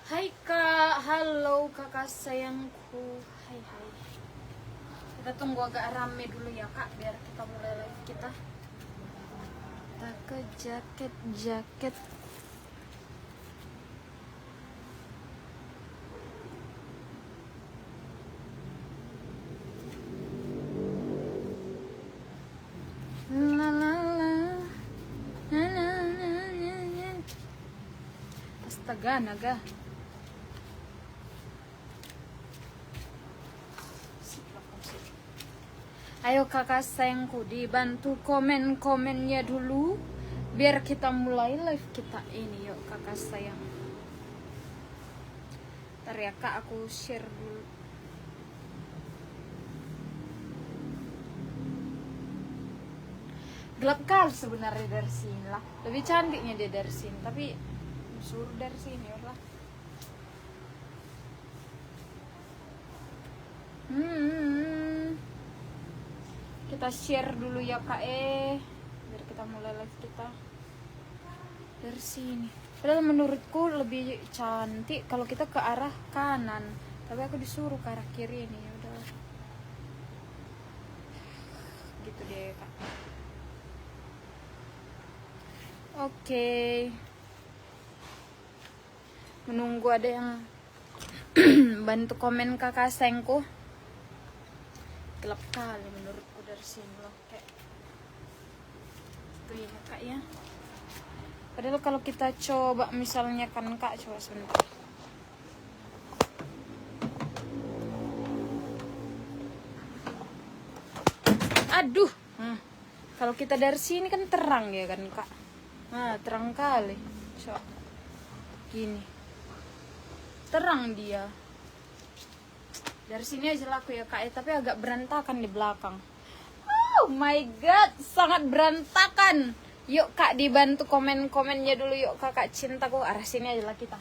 Hai kak, halo kakak sayangku. Hai hai. Kita tunggu agak rame dulu ya kak, biar kita mulai live kita. Kita ke jaket. La la la. Na, na, na, na, na. Astaga, naga. Ayo kakak sayangku, dibantu komen-komennya dulu biar kita mulai live kita ini. Yuk kakak sayang. Ntar ya kak, aku share dulu. Gelap kali sebenarnya dari sini lah. Lebih cantiknya dia dari sini, tapi suruh dari sini lah. Kita share dulu ya kak biar kita mulai live kita dari sini. Padahal menurutku lebih cantik kalau kita ke arah kanan, tapi aku disuruh ke arah kiri ini. Ya udah gitu deh kak. Oke. Menunggu ada yang bantu komen kakak sayangku. Gelap kali menurutku dari sini loh, kayak itu ya kak ya. Padahal kalau kita coba misalnya kan kak, coba sebentar. Aduh, kalau kita dari sini kan terang ya kan kak. Nah terang kali, coba gini, terang dia. Dari sini aja laku ya kak, tapi agak berantakan di belakang. Oh my god, sangat berantakan. Yuk kak, dibantu komen-komennya dulu. Yuk kakak cintaku, arah sini aja lah kita.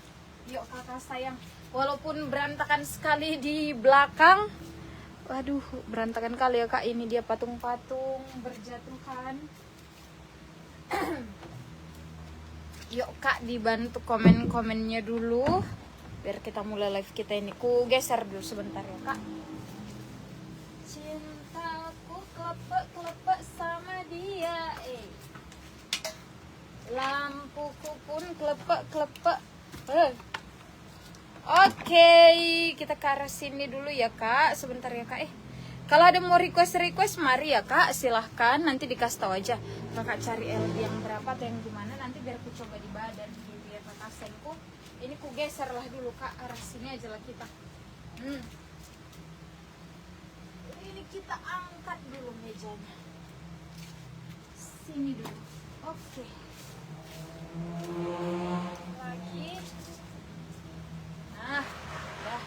Yuk kakak sayang, walaupun berantakan sekali di belakang. Waduh, berantakan kali ya kak. Ini dia patung-patung berjatuhan. Yuk kak, dibantu komen-komennya dulu biar kita mulai live kita ini. Ku geser dulu sebentar ya kak. Cintaku kelepek-kelepek sama dia, lampuku pun kelepek-kelepek. Oke, kita ke arah sini dulu ya kak. Sebentar ya kak. Kalau ada mau request mari ya kak, silahkan. Nanti dikasih tahu aja kakak cari LD yang berapa atau yang gimana. Nanti biar aku coba di badan gitu ya kakak sayangku. Ini ku geser lah dulu kak, arah sini aja lah kita. Ini kita angkat dulu mejanya. Sini dulu. Oke. Lagi. Nah, udah.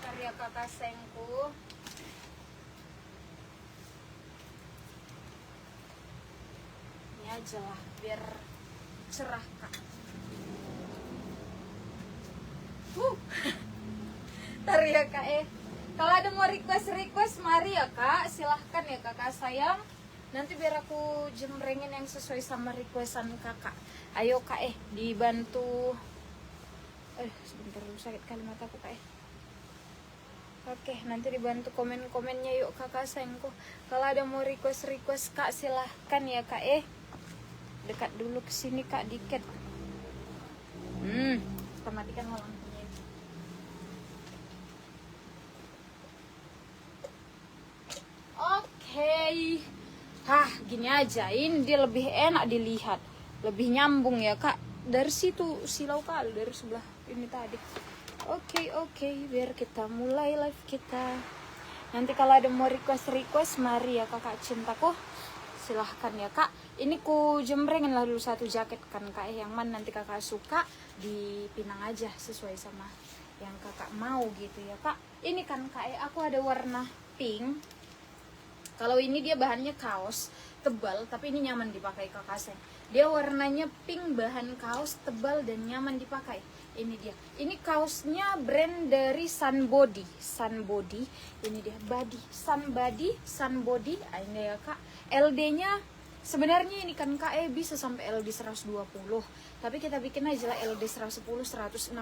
Karya kakak sayangku. Ini aja lah, biar cerah kak. Ntar ya kak kalau ada mau request mari ya kak, silahkan ya kakak sayang. Nanti biar aku jembrengin yang sesuai sama requestan kakak. Ayo kak dibantu. Sebentar dulu, sakit kali mataku kak Oke, nanti dibantu komen-komennya yuk kakak sayangku. Kalau ada mau request kak, silahkan ya kak dekat dulu ke sini kak dikit. Kita matikan lampunya. Oke. Gini aja, ini dia lebih enak dilihat, lebih nyambung ya kak. Dari situ silau kali dari sebelah ini tadi. Oke, biar kita mulai live kita. Nanti kalau ada mau request mari ya kakak cintaku, silahkan ya kak. Ini ku jembrengin lah dulu satu jaket kan kak yang mana nanti kakak suka dipinang aja sesuai sama yang kakak mau gitu ya kak. Ini kan kak aku ada warna pink. Kalau ini dia bahannya kaos tebal, tapi ini nyaman dipakai kakak sayang. Dia warnanya pink, bahan kaos tebal dan nyaman dipakai. Ini dia. Ini kaosnya brand dari Sunbody. Ini dia body. Sunbody. Ini ya kak. LD-nya Sebenarnya ini kan kak bisa sampai LD 120, tapi kita bikin aja lah LD 110 116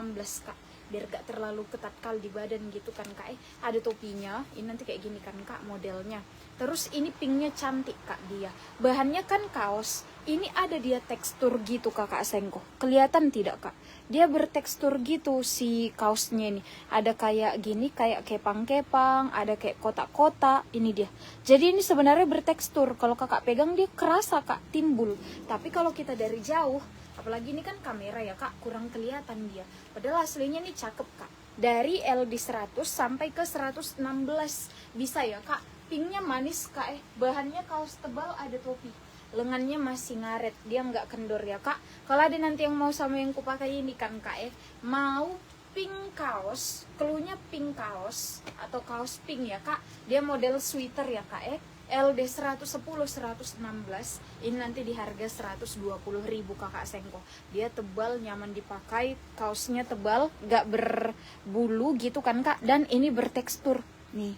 kak, biar gak terlalu ketat kali di badan gitu kan kak. Ada topinya, ini nanti kayak gini kan kak modelnya. Terus ini pinknya cantik kak dia. Bahannya kan kaos, ini ada dia tekstur gitu kakak Sengko. Kelihatan tidak kak? Dia bertekstur gitu si kaosnya ini. Ada kayak gini, kayak kepang-kepang, ada kayak kotak-kotak, ini dia. Jadi ini sebenarnya bertekstur. Kalau kakak pegang dia kerasa kak, timbul. Tapi kalau kita dari jauh, apalagi ini kan kamera ya kak, kurang kelihatan dia. Padahal aslinya nih cakep kak. Dari LD 100 sampai ke 116 bisa ya kak. Pinknya manis kak, bahannya kaos tebal, ada topi. Lengannya masih ngaret, dia nggak kendor ya kak. Kalau ada nanti yang mau sama yang kupakai ini kan kak, mau pink kaos, keluhnya pink kaos atau kaos pink ya kak. Dia model sweater ya kak, LD 110 116, ini nanti di harga 120.000 kakak Sengko. Dia tebal, nyaman dipakai, kaosnya tebal, gak berbulu gitu kan kak. Dan ini bertekstur nih,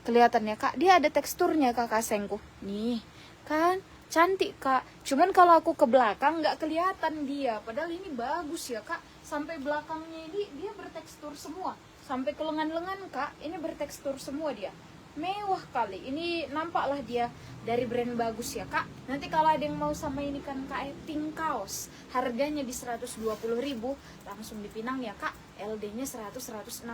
kelihatan ya kak, dia ada teksturnya kakak Sengko nih kan, cantik kak. Cuman kalau aku ke belakang nggak kelihatan dia, padahal ini bagus ya kak. Sampai belakangnya ini dia bertekstur semua, sampai ke lengan-lengan kak, ini bertekstur semua dia. Mewah kali, ini nampaklah dia dari brand bagus ya kak. Nanti kalau ada yang mau sama ini kan kak, pink kaos, harganya di 120.000, langsung dipinang ya kak. LD nya 100-116,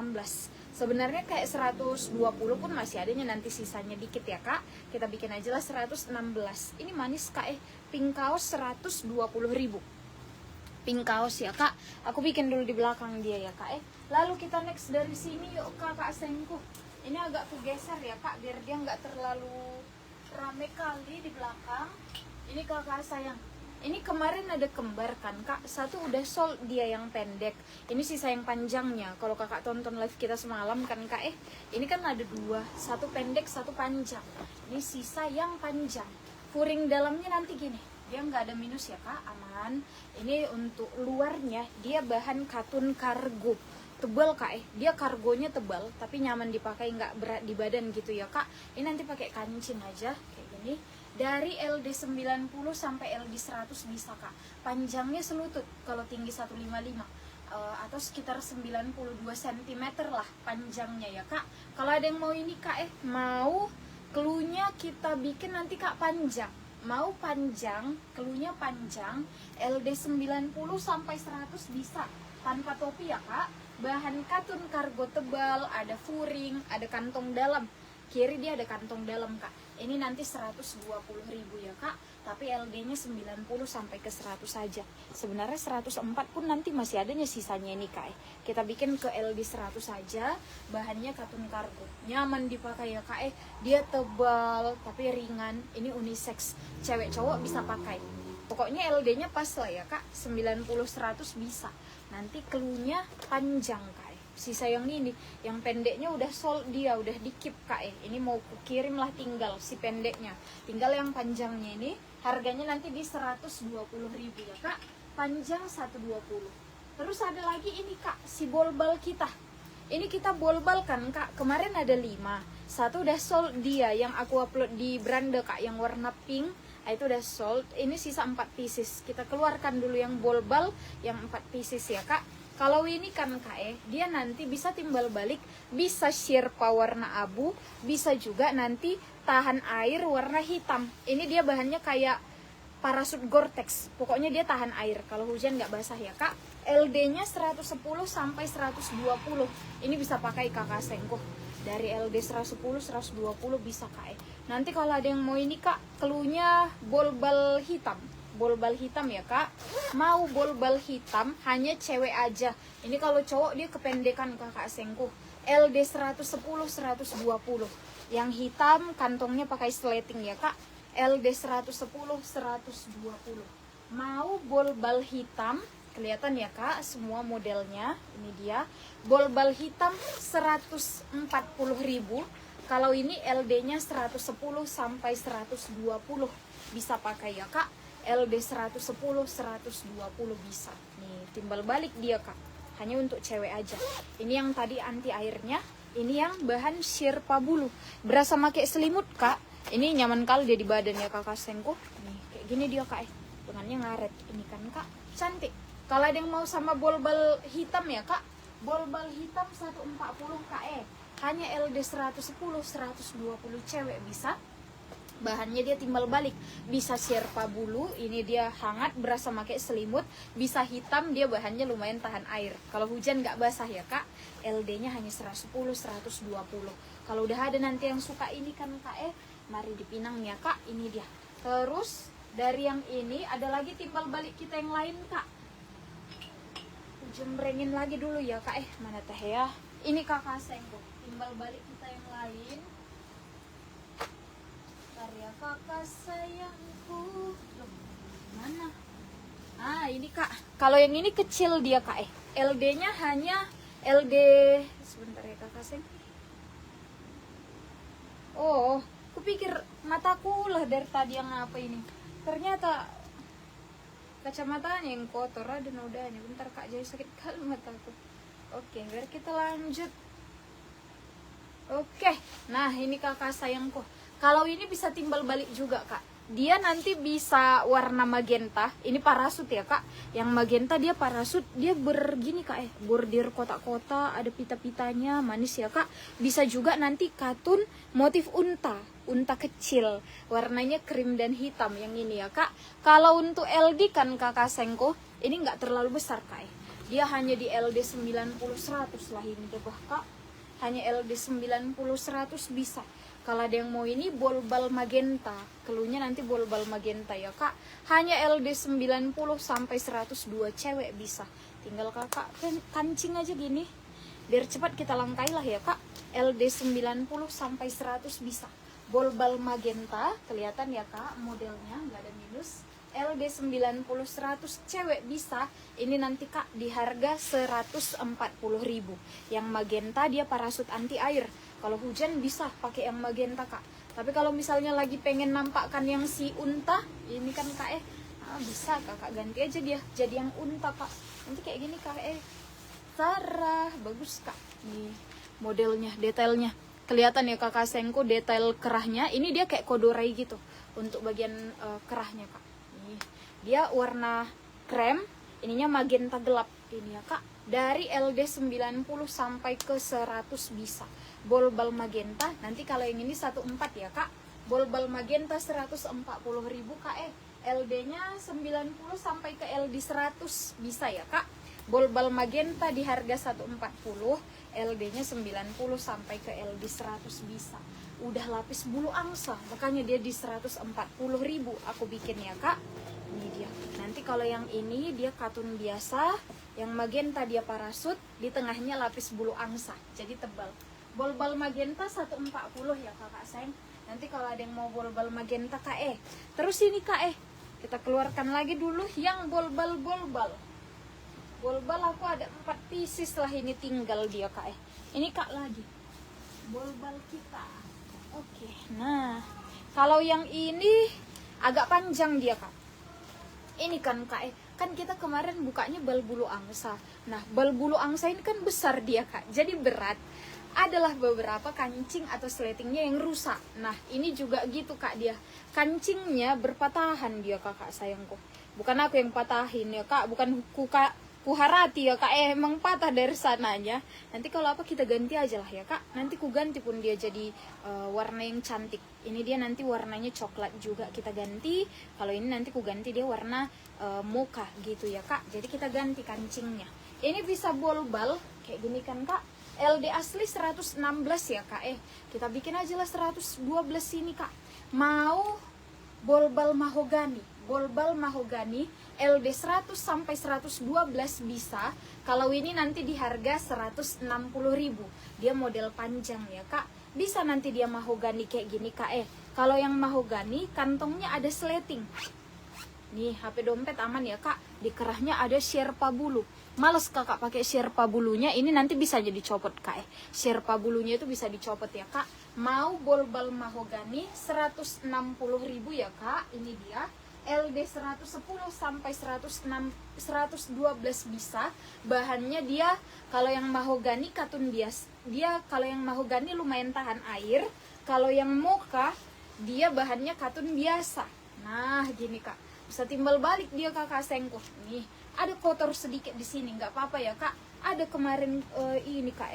sebenarnya kayak 120 pun masih adanya, nanti sisanya dikit ya kak. Kita bikin aja lah 116. Ini manis kak, pink kaos 120.000, pink kaos ya kak. Aku bikin dulu di belakang dia ya kak. Lalu kita next dari sini yuk kakak Sengku. Ini agak aku geser ya kak, biar dia nggak terlalu rame kali di belakang. Ini kakak sayang, ini kemarin ada kembar kan kak, satu udah sold dia yang pendek, ini sisa yang panjangnya. Kalau kakak tonton live kita semalam kan kak, ini kan ada dua, satu pendek satu panjang. Ini sisa yang panjang. Furing dalamnya nanti gini, dia nggak ada minus ya kak, aman. Ini untuk luarnya dia bahan katun kargo, tebal kak, dia kargonya tebal tapi nyaman dipakai, nggak berat di badan gitu ya kak. Ini nanti pakai kancing aja kayak gini. Dari LD 90 sampai LD 100 bisa kak. Panjangnya selutut kalau tinggi 155, atau sekitar 92 cm lah panjangnya ya kak. Kalau ada yang mau ini kak, mau keluhnya kita bikin nanti kak panjang, mau panjang, keluhnya panjang, LD 90 sampai 100 bisa tanpa topi ya kak. Bahan katun kargo tebal, ada furing, ada kantong dalam. Kiri dia ada kantong dalam kak. Ini nanti 120.000 ya kak, tapi LD nya 90 sampai ke 100 saja. Sebenarnya 104 pun nanti masih adanya sisanya ini kak. Kita bikin ke LD 100 saja. Bahannya katun kargo, nyaman dipakai ya kak. Dia tebal tapi ringan. Ini unisex, cewek cowok bisa pakai. Pokoknya LD nya pas lah ya kak, 90-100 bisa. Nanti keluhnya panjang kak. Sisa yang ini, yang pendeknya udah sold dia, udah dikip kak. Ini mau kirim lah, tinggal si pendeknya, tinggal yang panjangnya ini. Harganya nanti di 120.000 ya kak, panjang 120. Terus ada lagi ini kak, si bolbal kita. Ini kita bolbal kan kak, kemarin ada 5, satu udah sold dia yang aku upload di Branda kak, yang warna pink. Itu udah sold. Ini sisa 4 pieces. Kita keluarkan dulu yang bolbal yang 4 pieces ya kak. Kalau ini kan kak, dia nanti bisa timbal balik, bisa Sherpa warna abu, bisa juga nanti tahan air warna hitam. Ini dia bahannya kayak parasut Gore-Tex, pokoknya dia tahan air, kalau hujan nggak basah ya kak. LD nya 110 sampai 120, ini bisa pakai kakak Sengko. Dari LD 110 120 bisa kak. Nanti kalau ada yang mau ini kak, keluhnya bolbal hitam, bolbal hitam ya kak. Mau bolbal hitam hanya cewek aja. Ini kalau cowok dia kependekan kakak Sengko. LD 110 120, yang hitam kantongnya pakai sleting ya kak. LD 110 120. Mau bolbal hitam, kelihatan ya kak semua modelnya. Ini dia bolbal hitam 140.000. Kalau ini LD nya 110 sampai 120 bisa pakai ya kak. LD 110 120 bisa. Nih timbal balik dia kak, hanya untuk cewek aja. Ini yang tadi anti airnya, ini yang bahan Sherpa bulu. Berasa pakai selimut kak. Ini nyaman kali dia di badan ya kakak sayangku. Nih kayak gini dia kak, lengannya ngaret. Ini kan kak cantik. Kalau ada yang mau sama bol-bal hitam ya kak, bol-bal hitam 140 KE, hanya LD 110, 120 cewek bisa. Bahannya dia timbal balik, bisa sherpa bulu, ini dia hangat berasa pakai selimut, bisa hitam, dia bahannya lumayan tahan air. Kalau hujan nggak basah ya kak, LD-nya hanya 110, 120. Kalau udah ada nanti yang suka ini kan kak, mari dipinang ya kak, ini dia. Terus dari yang ini ada lagi timbal balik kita yang lain kak. Jembrengin lagi dulu ya kak, mana teh ya. Ini kakak sayangku, timbal balik kita yang lain. Karya kakak sayangku. Loh, mana? Ah ini kak, kalau yang ini kecil dia kak, LD-nya hanya LD, sebentar ya kakak sayang. Oh, kupikir mataku lah dari tadi yang apa ini. Ternyata kacamatanya yang kotor, ada nodanya. Bentar kak, jadi sakit kali mataku. Oke, biar kita lanjut. Oke, nah ini kakak sayangku. Kalau ini bisa timbal balik juga kak. Dia nanti bisa warna magenta. Ini parasut ya kak. Yang magenta dia parasut, dia begini kak, bordir kotak-kotak, ada pita-pitanya, manis ya kak. Bisa juga nanti katun motif unta kecil, warnanya krim dan hitam yang ini ya kak. Kalau untuk LD kan kakak sayangku, ini nggak terlalu besar kak. Dia hanya di LD 90-100 lah ini deh kak. Hanya LD 90-100 bisa. Kalau ada yang mau ini bol-bal magenta, keluarnya nanti bol-bal magenta ya kak. Hanya LD 90 sampai 102 cewek bisa. Tinggal kakak kancing aja gini, biar cepat kita langkai lah ya kak. LD 90 sampai 100 bisa. Bol-bal magenta, kelihatan ya kak modelnya, nggak ada minus. LD 90 100 cewek bisa. Ini nanti kak di harga 140.000. Yang magenta dia parasut anti air. Kalau hujan bisa pakai yang magenta kak. Tapi kalau misalnya lagi pengen nampakkan yang si unta, ini kan kak bisa kakak ganti aja dia jadi yang unta kak. Nanti kayak gini kak Sarah, bagus kak. Nih modelnya, detailnya. Kelihatan ya kakak sayangku detail kerahnya. Ini dia kayak kodorai gitu untuk bagian kerahnya kak. Nih dia warna krem, ininya magenta gelap ini ya kak. Dari LD 90 sampai ke 100 bisa. Bol-bal magenta, nanti kalau yang ini 14 ya kak. Bol-bal magenta 140.000 kak. LD-nya 90 sampai ke LD 100 bisa ya kak. Bol-bal magenta di harga 140, LD-nya 90 sampai ke LD 100 bisa. Udah lapis bulu angsa, makanya dia di 140.000 aku bikin ya kak. Ini dia. Nanti kalau yang ini dia katun biasa, yang magenta dia parasut, di tengahnya lapis bulu angsa, jadi tebal. Bol-bal magenta 140 ya kakak sayang. Nanti kalau ada yang mau bol-bal magenta kak terus ini kak kita keluarkan lagi dulu yang bol-bal. Bol-bal aku ada 4 pieces lah ini tinggal dia kak Ini kak lagi bol-bal kita. Oke, nah kalau yang ini agak panjang dia kak. Ini kan kak kan kita kemarin bukanya bal bulu angsa. Nah bal bulu angsa ini kan besar dia kak, jadi berat. Adalah beberapa kancing atau sletingnya yang rusak. Nah ini juga gitu kak, dia kancingnya berpatahan dia kakak sayangku. Bukan aku yang patahin ya kak, bukan kuharati ya kak, emang patah dari sananya. Nanti kalau apa kita ganti aja lah ya kak. Nanti ku ganti pun dia jadi warna yang cantik. Ini dia nanti warnanya coklat juga kita ganti. Kalau ini nanti ku ganti dia warna mocha gitu ya kak. Jadi kita ganti kancingnya. Ini bisa bol-bal kayak gini kan kak. LD asli 116 ya kak kita bikin aja lah 112 ini kak. Mau bol-bal mahogani, LD 100 sampai 112 bisa. Kalau ini nanti di harga 160.000. Dia model panjang ya kak. Bisa nanti dia mahogani kayak gini kak Kalau yang mahogani kantongnya ada sleting. Nih HP dompet aman ya kak. Di kerahnya ada sherpa bulu. Males kakak pakai sherpa bulunya, ini nanti bisa jadi copot kak Sherpa bulunya itu bisa dicopot ya kak. Mau bol-bal mahogani 160.000 ya kak. Ini dia LD 110 sampai 112 bisa. Bahannya dia kalau yang mahogani katun bias. Dia kalau yang mahogani lumayan tahan air. Kalau yang mocha dia bahannya katun biasa. Nah gini kak, bisa timbal balik dia kakak sayangku. Nih ada kotor sedikit di sini, nggak apa-apa ya kak. Ada kemarin ini kak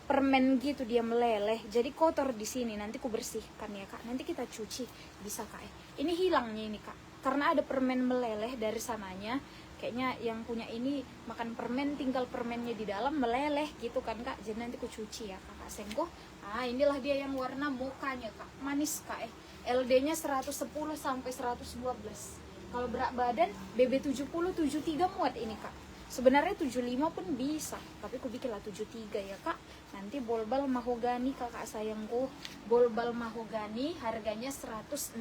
permen gitu dia meleleh, jadi kotor di sini. Nanti ku bersihkan ya kak. Nanti kita cuci bisa kak. Ini hilangnya ini kak, karena ada permen meleleh dari sananya. Kayaknya yang punya ini makan permen, tinggal permennya di dalam meleleh gitu kan kak. Jadi nanti ku cuci ya kakak sayangku. Nah inilah dia yang warna mokanya kak, manis kak. LD-nya 110 sampai 112. Kalau berat badan BB70 73 muat ini kak. Sebenarnya 75 pun bisa, tapi aku bikinlah 73 ya kak. Nanti bolbal mahogani kakak sayangku. Bolbal mahogani harganya 160.000.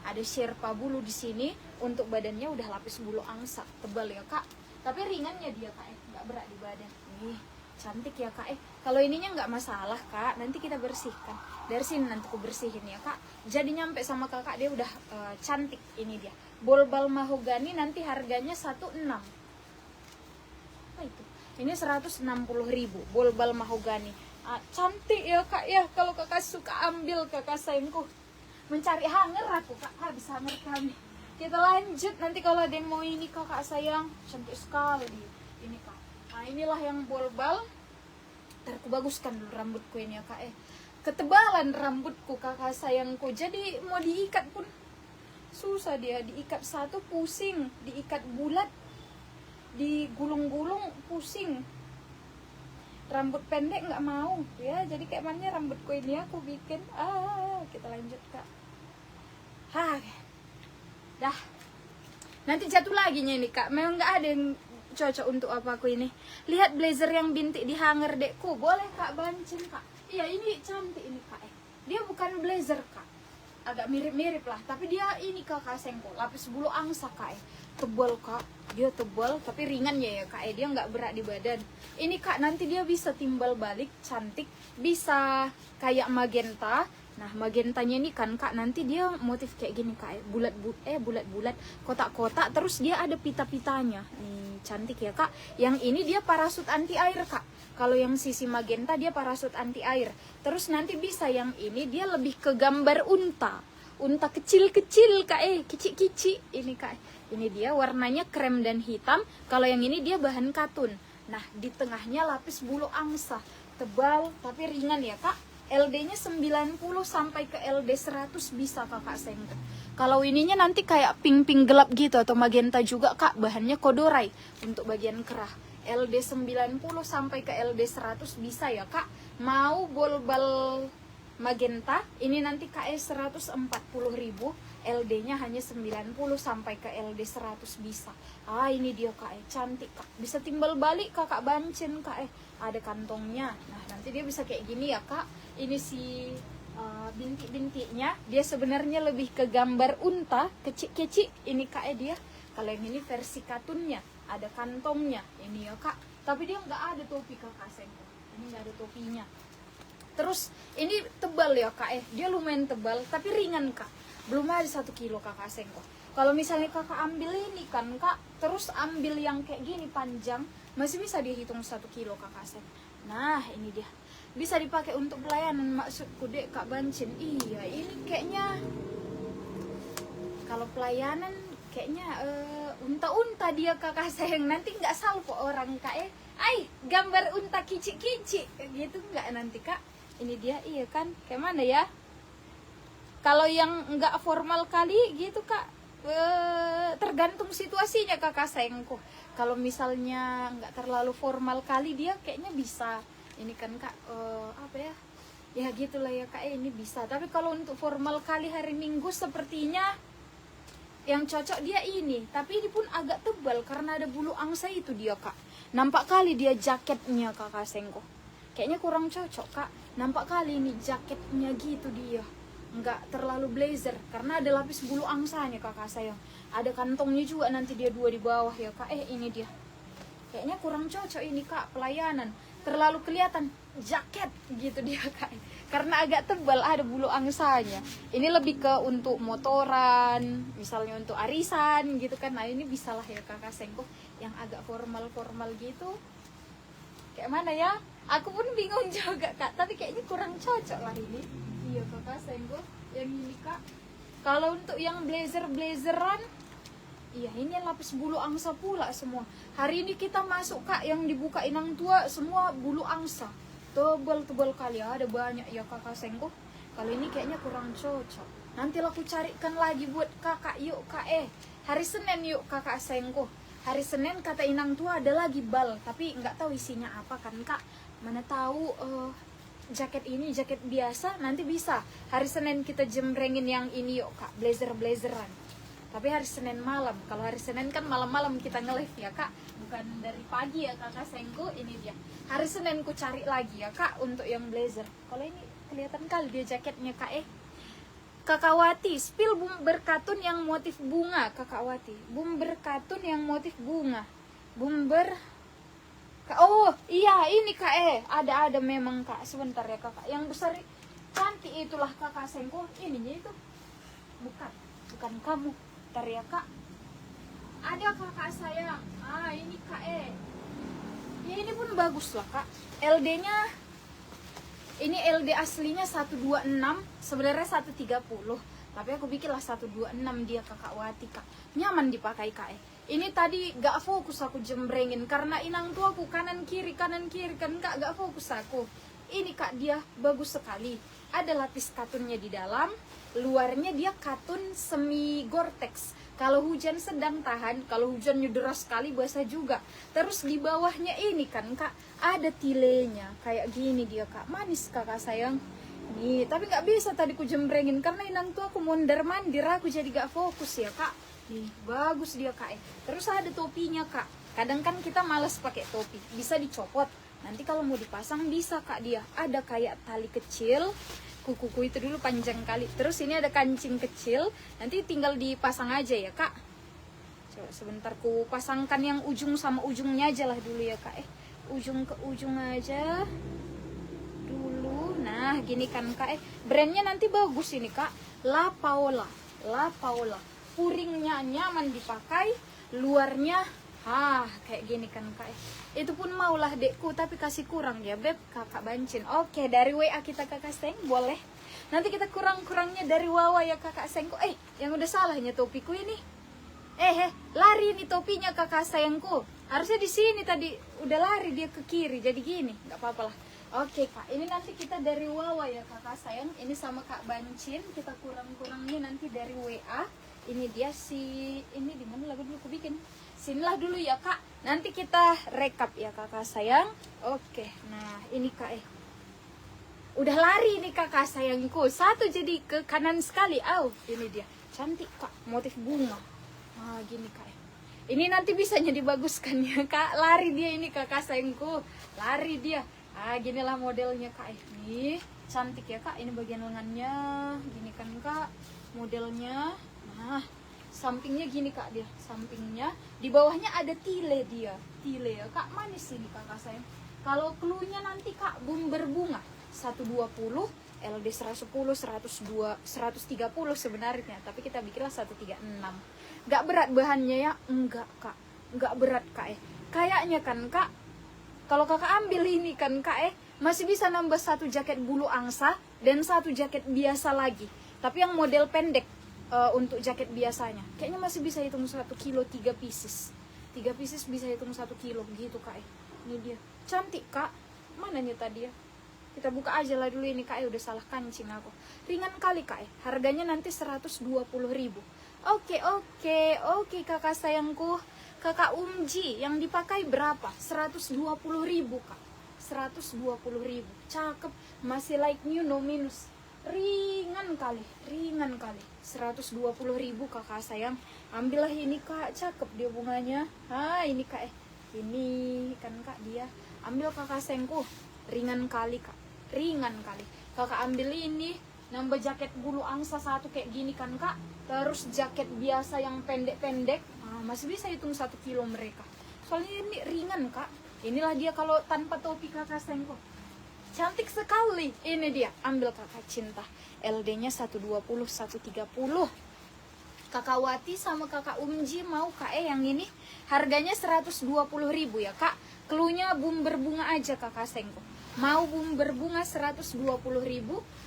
Ada sherpa bulu di sini. Untuk badannya udah lapis bulu angsa, tebal ya kak. Tapi ringannya dia kak, nggak berat di badan. Nih cantik ya kak. Kalau ininya nggak masalah kak, nanti kita bersihkan. Dari sini nanti aku bersihin ya kak. Jadi nyampe sama kakak dia udah cantik. Ini dia bolbal mahogani, nanti harganya 16. Itu ini 160.000 bolbal mahogani. Cantik ya kak ya. Kalau kakak suka ambil kakak sayangku. Mencari hanger aku kak, habis hanger kami. Kita lanjut nanti kalau ada yang mau ini kakak sayang. Cantik sekali ini kak. Nah inilah yang bolbal. Ntar aku baguskan dulu rambutku ini ya kak. Ketebalan rambutku kakak sayangku. Jadi mau diikat pun susah dia. Diikat satu pusing, diikat bulat, digulung-gulung pusing. Rambut pendek nggak mau ya. Jadi kayak mana rambutku ini aku bikin. Kita lanjut kak. Dah. Nanti jatuh lagi nya ini kak. Memang nggak ada yang cocok untuk apa aku ini. Lihat blazer yang bintik di hanger dekku. Boleh kak bancin kak. Iya ini cantik ini kak. Dia bukan blazer kak, agak mirip-mirip lah. Tapi dia ini kakak sengko, lapis bulu angsa kak. Tebal kak, dia tebal tapi ringan ya kak. Dia nggak berat di badan. Ini kak nanti dia bisa timbal balik cantik, bisa kayak magenta. Nah magentanya ini kan kak nanti dia motif kayak gini kak, bulat-bulat, kotak-kotak, terus dia ada pita-pitanya. Nih cantik ya kak. Yang ini dia parasut anti air kak. Kalau yang sisi magenta dia parasut anti air. Terus nanti bisa yang ini dia lebih ke gambar unta. Unta kecil-kecil kak, kicik-kicik ini kak. Ini dia warnanya krem dan hitam. Kalau yang ini dia bahan katun. Nah di tengahnya lapis bulu angsa, tebal tapi ringan ya kak. LD-nya 90 sampai ke LD 100 bisa kakak sayang. Kalau ininya nanti kayak pink-pink gelap gitu atau magenta juga kak. Bahannya kodorai untuk bagian kerah. LD 90 sampai ke LD 100 bisa ya kak. Mau bolbal magenta ini nanti KS 140.000, LD-nya hanya 90 sampai ke LD 100 bisa. Ini dia kak, cantik kak. Bisa timbal balik kakak bancin kak. Ada kantongnya. Nah nanti dia bisa kayak gini ya kak. Ini si bintik-bintiknya dia sebenarnya lebih ke gambar unta kecik-kecik ini kak dia. Kalau yang ini versi katunnya, ada kantongnya ini ya kak. Tapi dia nggak ada topi kakak sengko. Ini nggak ada topinya. Terus ini tebal ya kak, dia lumayan tebal tapi ringan kak. Belum ada 1 kilo kakak sengko. Kalau misalnya kakak ambil ini kan kak, terus ambil yang kayak gini panjang, masih bisa dihitung 1 kilo kakak sengko. Nah ini dia, bisa dipakai untuk pelayanan maksudku dek kak bancin. Iya ini kayaknya kalau pelayanan kayaknya unta-unta dia kakak sayang. Nanti nggak salah kok orang kak gambar unta kicik-kicik gitu nggak nanti kak. Ini dia iya kan, kayak mana ya. Kalau yang nggak formal kali gitu kak, tergantung situasinya kakak sayangku. Kalau misalnya nggak terlalu formal kali dia kayaknya bisa. Ini kan kak apa ya, ya gitulah ya kak, ini bisa. Tapi kalau untuk formal kali hari Minggu sepertinya yang cocok dia ini. Tapi ini pun agak tebal karena ada bulu angsa itu dia kak. Nampak kali dia jaketnya kakak sengko. Kayaknya kurang cocok kak. Nampak kali ini jaketnya gitu dia. Nggak terlalu blazer karena ada lapis bulu angsanya kakak sayang. Ada kantongnya juga nanti dia 2 di bawah ya kak. Ini dia. Kayaknya kurang cocok ini kak pelayanan. Terlalu kelihatan jaket gitu dia kak. Karena agak tebal ada bulu angsanya. Ini lebih ke untuk motoran, misalnya untuk arisan gitu kan. Nah ini bisalah ya kakak sengko yang agak formal-formal gitu. Kayak mana ya? Aku pun bingung juga kak. Tapi kayaknya kurang cocok lah ini. Iya kakak sengko. yang ini kak. Kalau untuk yang blazeran, iya ini lapis bulu angsa pula semua. Hari ini kita masuk kak, yang dibuka inang tua semua bulu angsa. Tebal-tebal kali, ada banyak ya kakak Sengko. Kalau ini kayaknya kurang cocok. Nanti aku carikan lagi buat kakak yuk kak. Hari Senin yuk kakak Sengko. Hari Senin kata inang tua ada lagi bal, tapi nggak tahu isinya apa kan kak. Mana tahu jaket ini jaket biasa, nanti bisa hari Senin kita jembrengin yang ini yuk kak, blazeran. Tapi hari Senin malam. Kalau hari Senin kan malam-malam kita nge-live ya kak, bukan dari pagi ya kakak Sengko. Ini dia hari Senin ku cari lagi ya kak untuk yang blazer. Kalau ini kelihatan kali dia jaketnya kak. Kakak Wati, spill bumber katun yang motif bunga. Kakak Wati, bumber katun yang motif bunga. Bumber. Oh iya ini kak. Ada memang kak. Sebentar ya kakak. Yang besar cantik itulah kakak Sengko. Ininya itu bukan kamu. Bentar ya kak. Ada kakak saya. Ini kak. Ya ini pun bagus lah kak. LD-nya ini LD aslinya 126, sebenarnya 130. Tapi aku bikinlah 126 dia kakak Wati kak. Nyaman dipakai kak. Ini tadi gak fokus aku jembrengin karena inang tuaku kanan kiri kan kak, gak fokus aku. Ini kak dia bagus sekali. Ada lapis katunnya di dalam, luarnya dia katun semi Gore-Tex. Kalau hujan sedang tahan, kalau hujannya deras sekali basah juga. Terus di bawahnya ini kan kak, ada tilenya kayak gini dia kak. Manis kakak sayang. Nih, tapi nggak bisa tadi ku jembrengin karena inang tuh aku mondar mandir, aku jadi gak fokus ya kak. Nih, bagus dia kak. Terus ada topinya kak. Kadang kan kita malas pakai topi, bisa dicopot. Nanti kalau mau dipasang bisa kak dia. Ada kayak tali kecil. Kuku itu dulu panjang kali. Terus ini ada kancing kecil. Nanti tinggal dipasang aja ya kak. Coba sebentar ku pasangkan yang ujung sama ujungnya aja lah dulu ya kak. Ujung ke ujung aja dulu. Nah gini kan kak. Brandnya nanti bagus ini kak. La Paola. Puringnya nyaman dipakai. Luarnya kayak gini kan kak. Itu pun maulah dekku, tapi kasih kurang ya beb kakak Bancin. Oke, dari WA kita kakak Seng boleh. Nanti kita kurang-kurangnya dari Wawa ya kakak Sengku. Yang udah salahnya topiku ini. Lari nih topinya kakak Sengku. Harusnya di sini tadi udah lari dia ke kiri jadi gini. Nggak apa-apa lah. Oke kak, ini nanti kita dari Wawa ya kakak sayang. Ini sama kak Bancin, kita kurang-kurangnya nanti dari WA. Ini dia ini di mana lagu dulu aku bikin. Sinilah dulu ya kak. Nanti kita rekap ya kakak sayang. Oke, nah ini kak udah lari nih kakak sayangku. Satu jadi ke kanan sekali. Ini dia. Cantik kak, motif bunga. Gini kak. Ini nanti bisanya dibaguskan ya kak. Lari dia ini kakak sayangku. Lari dia. Ginilah modelnya kak. Nih, cantik ya kak. Ini bagian lengannya. Gini kan kak modelnya. Nah, sampingnya gini kak dia, sampingnya di bawahnya ada tile dia, tile ya kak, manis ini kakak sayang. Kalau cluenya nanti kak bumber bunga 120, LD 110, 102, 130 sebenarnya, tapi kita bikinlah 136. Gak berat bahannya ya, enggak kak, enggak berat kak. Kayaknya kan kak, kalau kakak ambil ini kan kak masih bisa nambah satu jaket bulu angsa dan satu jaket biasa lagi, tapi yang model pendek. Untuk jaket biasanya kayaknya masih bisa hitung 1 kilo 3 pieces bisa hitung 1 kilo gitu kak. Ini dia cantik kak. Mananya tadi ya, kita buka aja lah dulu ini kak. Udah salah kancing aku. Ringan kali kak. Harganya nanti 120.000. Oke kakak sayangku. Kakak Umji yang dipakai berapa? 120.000 kak. 120.000 cakep, masih like new no minus. Ringan kali 120.000 kakak sayang. Ambillah ini kak, cakep dia bunganya. Ini kak ini kan kak dia. Ambil kakak Sengku, ringan kali kak, ringan kali. Kakak ambil ini, nambah jaket bulu angsa satu kayak gini kan kak. Terus jaket biasa yang pendek-pendek, masih bisa hitung 1 kilo mereka. Soalnya ini ringan kak. Inilah dia kalau tanpa topi kakak Sengku. Cantik sekali. Ini dia, ambil kakak cinta. LD-nya 120, 130. Kakak Wati sama kakak Umji mau kak yang ini. Harganya 120.000 ya kak. Cluenya bumber bunga aja kakak Sengko. Mau berbunga 120.000,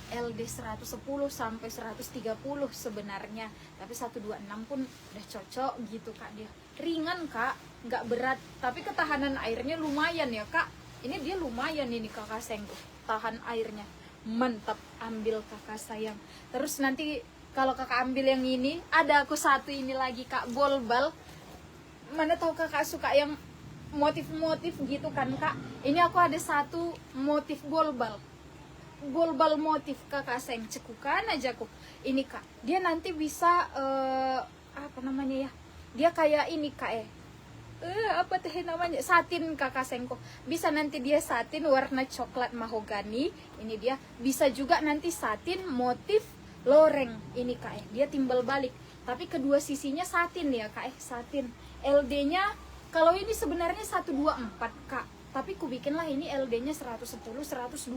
LD 110 sampai 130 sebenarnya. Tapi 126 pun udah cocok gitu kak dia. Ringan kak, nggak berat. Tapi ketahanan airnya lumayan ya kak. Ini dia lumayan ini kakak Sengko. Tahan airnya. Mantap, ambil kakak sayang. Terus nanti kalau kakak ambil yang ini, ada aku satu ini lagi kak, bolbal. Mana tahu kakak suka yang motif-motif gitu kan kak. Ini aku ada satu motif bolbal motif kakak Seng, cekukan aja aku ini kak. Dia nanti bisa apa namanya ya, dia kayak ini kak apa teh namanya, satin kakak Sengko. Bisa nanti dia satin warna coklat mahogani. Ini dia bisa juga nanti satin motif loreng ini kak dia timbal balik, tapi kedua sisinya satin ya kak satin. LD nya kalau ini sebenarnya 124 kak, tapi ku bikinlah ini LD nya 110 120.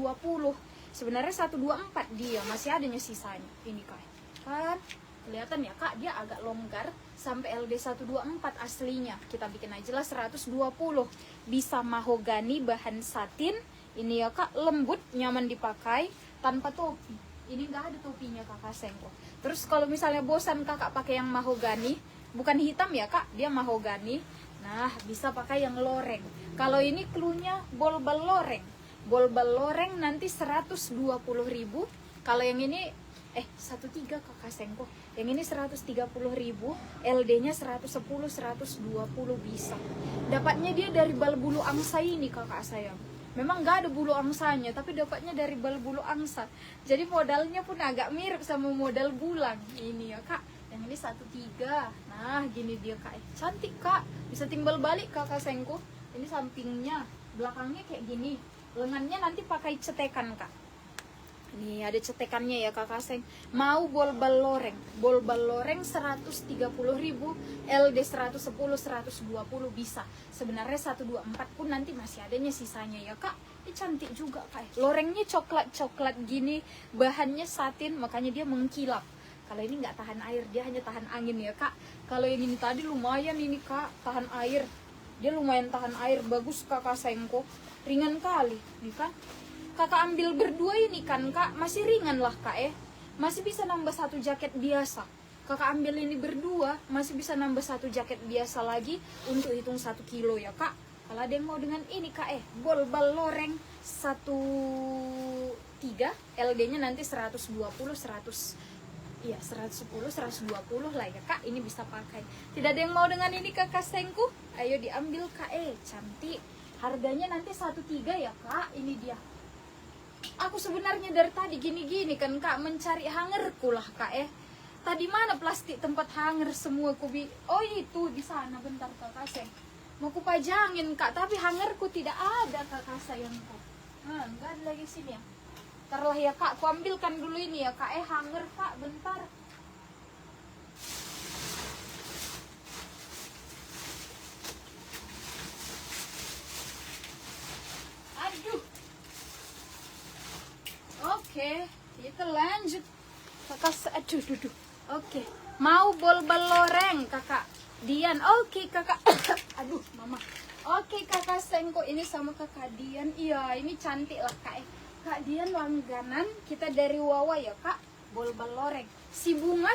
Sebenarnya 124 dia masih adanya sisanya ini kak. Kan kelihatan ya kak, dia agak longgar sampai LD 124 aslinya. Kita bikin aja lah 120. Bisa mahogani bahan satin. Ini ya kak, lembut, nyaman dipakai tanpa topi. Ini enggak ada topinya kakak Sengko. Terus kalau misalnya bosan kakak pakai yang mahogani, bukan hitam ya kak, dia mahogani. Nah, bisa pakai yang loreng. Kalau ini cluenya bolbal loreng. Bolbal loreng nanti 120.000. Kalau yang ini 13 kakak Sengko. Yang ini 130.000, LD-nya 110 120 bisa. Dapatnya dia dari bal bulu angsa ini kakak sayang. Memang nggak ada bulu angsanya, tapi dapatnya dari bal bulu angsa. Jadi modalnya pun agak mirip sama modal bulan. Ini ya kak, yang ini 13. Nah gini dia kak, cantik kak, bisa timbal balik kakak Sengko. Ini sampingnya, belakangnya kayak gini. Lengannya nanti pakai cetekan kak. Ini ada cetekannya ya kakak Seng. Mau bolbal loreng 130.000, LD 110 120 bisa. Sebenarnya 124 pun nanti masih adanya sisanya ya kak. Ini cantik juga kak. Lorengnya coklat gini, bahannya satin, makanya dia mengkilap. Kalau ini nggak tahan air, dia hanya tahan angin ya kak. Kalau yang ini tadi lumayan ini kak, tahan air. Dia lumayan tahan air, bagus kakak Sengko. Ringan kali, nih kan. Kakak ambil berdua ini kan kak, masih ringan lah kak masih bisa nambah satu jaket biasa. Kakak ambil ini berdua, masih bisa nambah satu jaket biasa lagi untuk hitung 1 kilo ya kak. Kalau ada yang mau dengan ini kak bolbal loreng 1.3, LD nya nanti 110 110 120 lah ya kak. Ini bisa pakai. Tidak ada yang mau dengan ini kakak Sengku, ayo diambil kak cantik. Harganya nanti 1.3 ya kak. Ini dia. Aku sebenarnya dari tadi gini-gini kan kak, mencari hangerku lah kak Tadi mana plastik tempat hanger semua kubi. Oh itu di sana bentar kakak Seng. Mau kupajangin kak, tapi hangerku tidak ada kakak sayangku. Nah, enggak ada lagi sini ya. Ntarlah ya kak, ku ambilkan dulu ini ya kak hanger kak, bentar. Aduh. Oke, kita lanjut kakak. Aduh. Oke, mau bolbal loreng kakak Dian. Oke kakak. Aduh mama. Oke kakak Sengko, ini sama kakak Dian. Iya ini cantik lah kak Kak Dian langganan kita dari Wawa ya kak. Bolbal loreng. Si bunga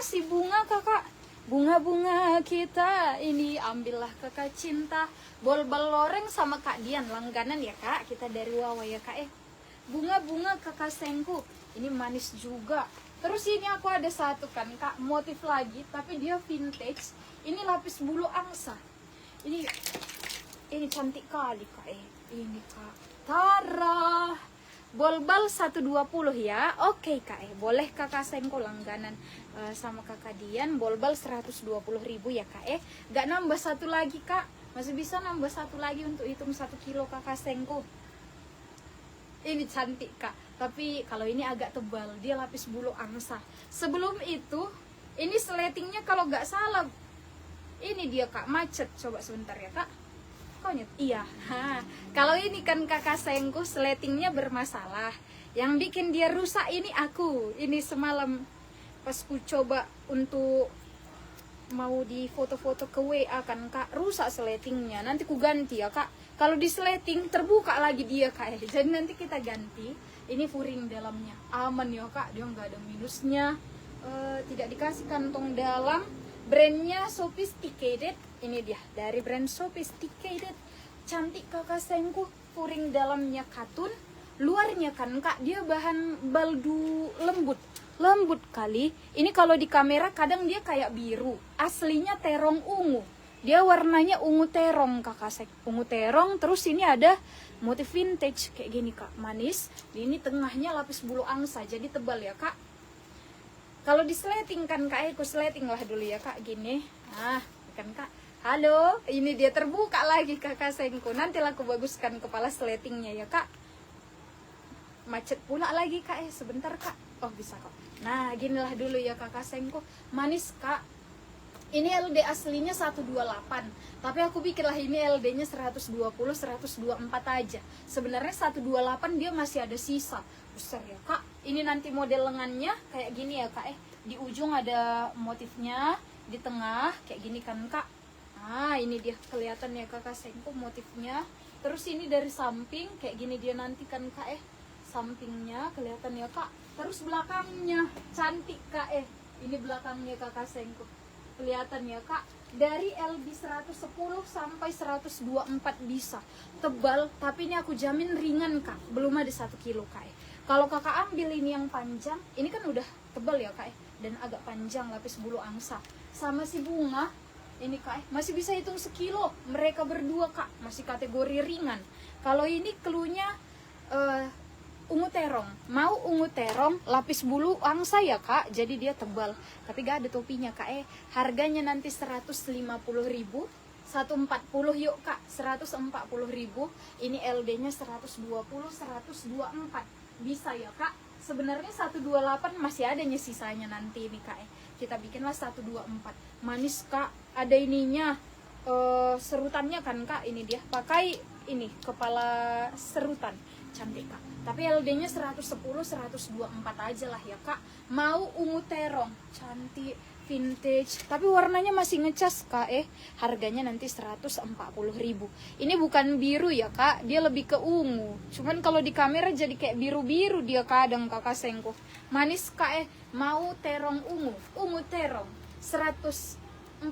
kakak. Bunga-bunga kita ini ambillah kakak cinta. Bolbal loreng sama kak Dian langganan ya kak. Kita dari Wawa ya kak Bunga-bunga kakak Sengku. Ini manis juga. Terus ini aku ada satu kan kak, motif lagi, tapi dia vintage. Ini lapis bulu angsa. Ini cantik kali kak Ini kak Tara. Bolbal 120 ya. Oke kak boleh kakak Sengko langganan sama kakak Dian. Bolbal 120.000 ya kak Gak nambah satu lagi kak. Masih bisa nambah satu lagi untuk hitung 1 kilo kakak Sengko. Ini cantik kak, tapi kalau ini agak tebal, dia lapis bulu angsa. Sebelum itu, ini sletingnya kalau nggak salah, ini dia kak, macet. Coba sebentar ya kak. Kau nyet? Iya. Kalau ini kan kakak Sengku, sletingnya bermasalah. Yang bikin dia rusak ini aku. Ini semalam pas ku coba untuk mau di foto-foto ke WA kan kak, rusak sletingnya, nanti ku ganti ya kak. Kalau di sleting terbuka lagi dia kak, jadi nanti kita ganti. Ini furing dalamnya aman ya kak, dia nggak ada minusnya. Tidak dikasih kantong dalam. Brandnya Sophisticated, ini dia dari brand Sophisticated. Cantik kakak sayangku. Furing dalamnya katun, luarnya kan kak dia bahan baldu lembut kali. Ini kalau di kamera kadang dia kayak biru, aslinya terong ungu. Dia warnanya ungu terong kakak sayang, ungu terong. Terus ini ada motif vintage kayak gini kak, manis. Ini tengahnya lapis bulu angsa, jadi tebal ya kak. Kalau di sleting kan kak, aku sleting lah dulu ya kak, gini. Nah kan kak, halo, ini dia terbuka lagi kakak sayangku. Nanti aku baguskan kepala sletingnya ya kak. Macet pula lagi kak, sebentar kak. Oh bisa kok. Nah ginilah dulu ya kakak sayangku, manis kak. Ini LD aslinya 128, tapi aku pikirlah ini LD-nya 120, 124 aja. Sebenarnya 128 dia masih ada sisa. Besar ya kak. Ini nanti model lengannya kayak gini ya kak. Di ujung ada motifnya, di tengah kayak gini kan kak. Nah ini dia kelihatan ya kakak sayangku motifnya. Terus ini dari samping kayak gini dia nanti kan kak. Sampingnya kelihatan ya kak. Terus belakangnya cantik kak. Ini belakangnya kakak sayangku. Kelihatan ya kak, dari LB 110 sampai 124 bisa. Tebal, tapi ini aku jamin ringan kak, belum ada 1 kilo kak. Kalau kakak ambil ini yang panjang, ini kan udah tebal ya kak, dan agak panjang lapis bulu angsa. Sama si bunga, ini kak, masih bisa hitung sekilo. Mereka berdua kak, masih kategori ringan. Kalau ini cluenya ungu terong, mau ungu terong lapis bulu angsa ya kak, jadi dia tebal tapi gak ada topinya kak. Harganya nanti 150.000, 140 yuk kak, 140.000. Ini LD nya 120, 124 bisa ya kak. Sebenarnya 128 masih adanya sisanya nanti ini kak. Kita bikinlah 124. Manis kak, ada ininya serutannya kan kak. Ini dia pakai ini kepala serutan, cantik kak. Tapi LD-nya 110, 124 aja lah ya kak. Mau ungu terong, cantik, vintage. Tapi warnanya masih ngecas kak. Harganya nanti 140.000. Ini bukan biru ya kak, dia lebih ke ungu. Cuman kalau di kamera jadi kayak biru-biru dia kadang kakak sengko. Manis kak. Mau terong ungu terong 140.000,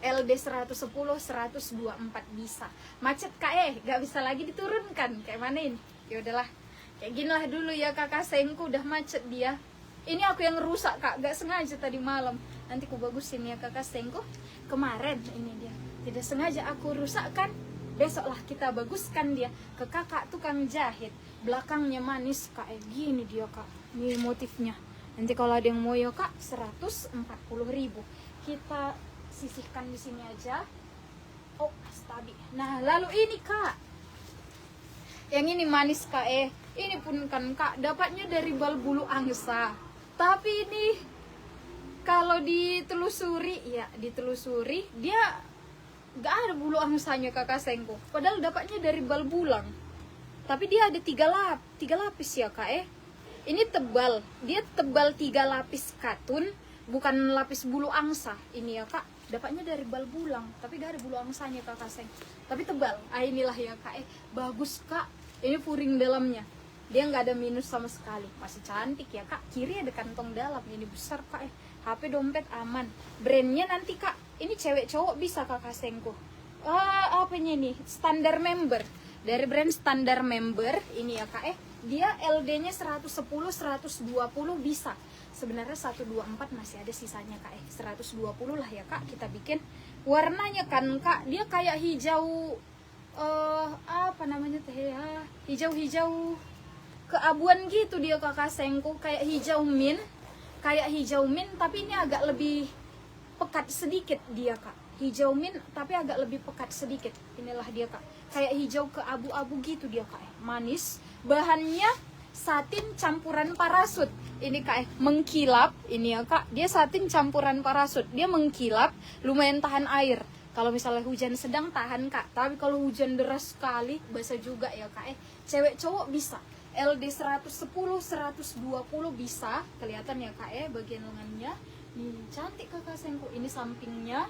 LD 110, 124 bisa. Macet kak gak bisa lagi diturunkan. Kayak mana ini? Ya udahlah, kayak gini lah dulu ya kakak sayangku, udah macet dia. Ini aku yang rusak kak, gak sengaja tadi malam. Nanti ku bagusin ya kakak sayangku. Kemarin ini dia, tidak sengaja aku rusak kan. Besok lah kita baguskan dia ke kakak tukang jahit. Belakangnya manis kak, gini dia kak. Ini motifnya. Nanti kalau ada yang mau ya kak, 140.000. Kita sisihkan di sini aja. Oh, tadi. Nah, lalu ini kak. Yang ini manis kak. Ini pun kan kak, dapatnya dari bal bulu angsa. Tapi ini kalau ditelusuri, ya ditelusuri, dia gak ada bulu angsanya kakak sengko. Padahal dapatnya dari bal bulang. Tapi dia ada 3 lapis ya kak. Ini tebal, dia tebal 3 lapis katun, bukan lapis bulu angsa. Ini ya kak, dapatnya dari bal bulang, tapi gak ada bulu angsanya kakak seng. Tapi tebal. Inilah ya kak. Bagus kak. Ini furing dalamnya, dia nggak ada minus sama sekali, masih cantik ya kak. Kiri ada kantong dalam, ini besar kak. HP dompet aman. Brandnya nanti kak, ini cewek cowok bisa kakak sengko. Apanya nih, standar member, dari brand standar member ini ya kak. Dia LD nya 110, 120 bisa. Sebenarnya 124 masih ada sisanya kak. 120 lah ya kak kita bikin. Warnanya kan kak, dia kayak hijau apa namanya teh ya, hijau-hijau keabuan gitu dia kakak sengko, kayak hijau mint, tapi ini agak lebih pekat sedikit dia kak. Hijau mint tapi agak lebih pekat sedikit. Inilah dia kak, kayak hijau keabu-abu gitu dia kak. Manis, bahannya satin campuran parasut. Ini kak mengkilap, ini ya kak, dia satin campuran parasut, dia mengkilap, lumayan tahan air. Kalau misalnya hujan sedang tahan kak, tapi kalau hujan deras sekali basah juga ya kak. Cewek cowok bisa. LD 110, 120 bisa. Kelihatan ya kak bagian lengannya. Nih, cantik kakak sayangku. Ini sampingnya,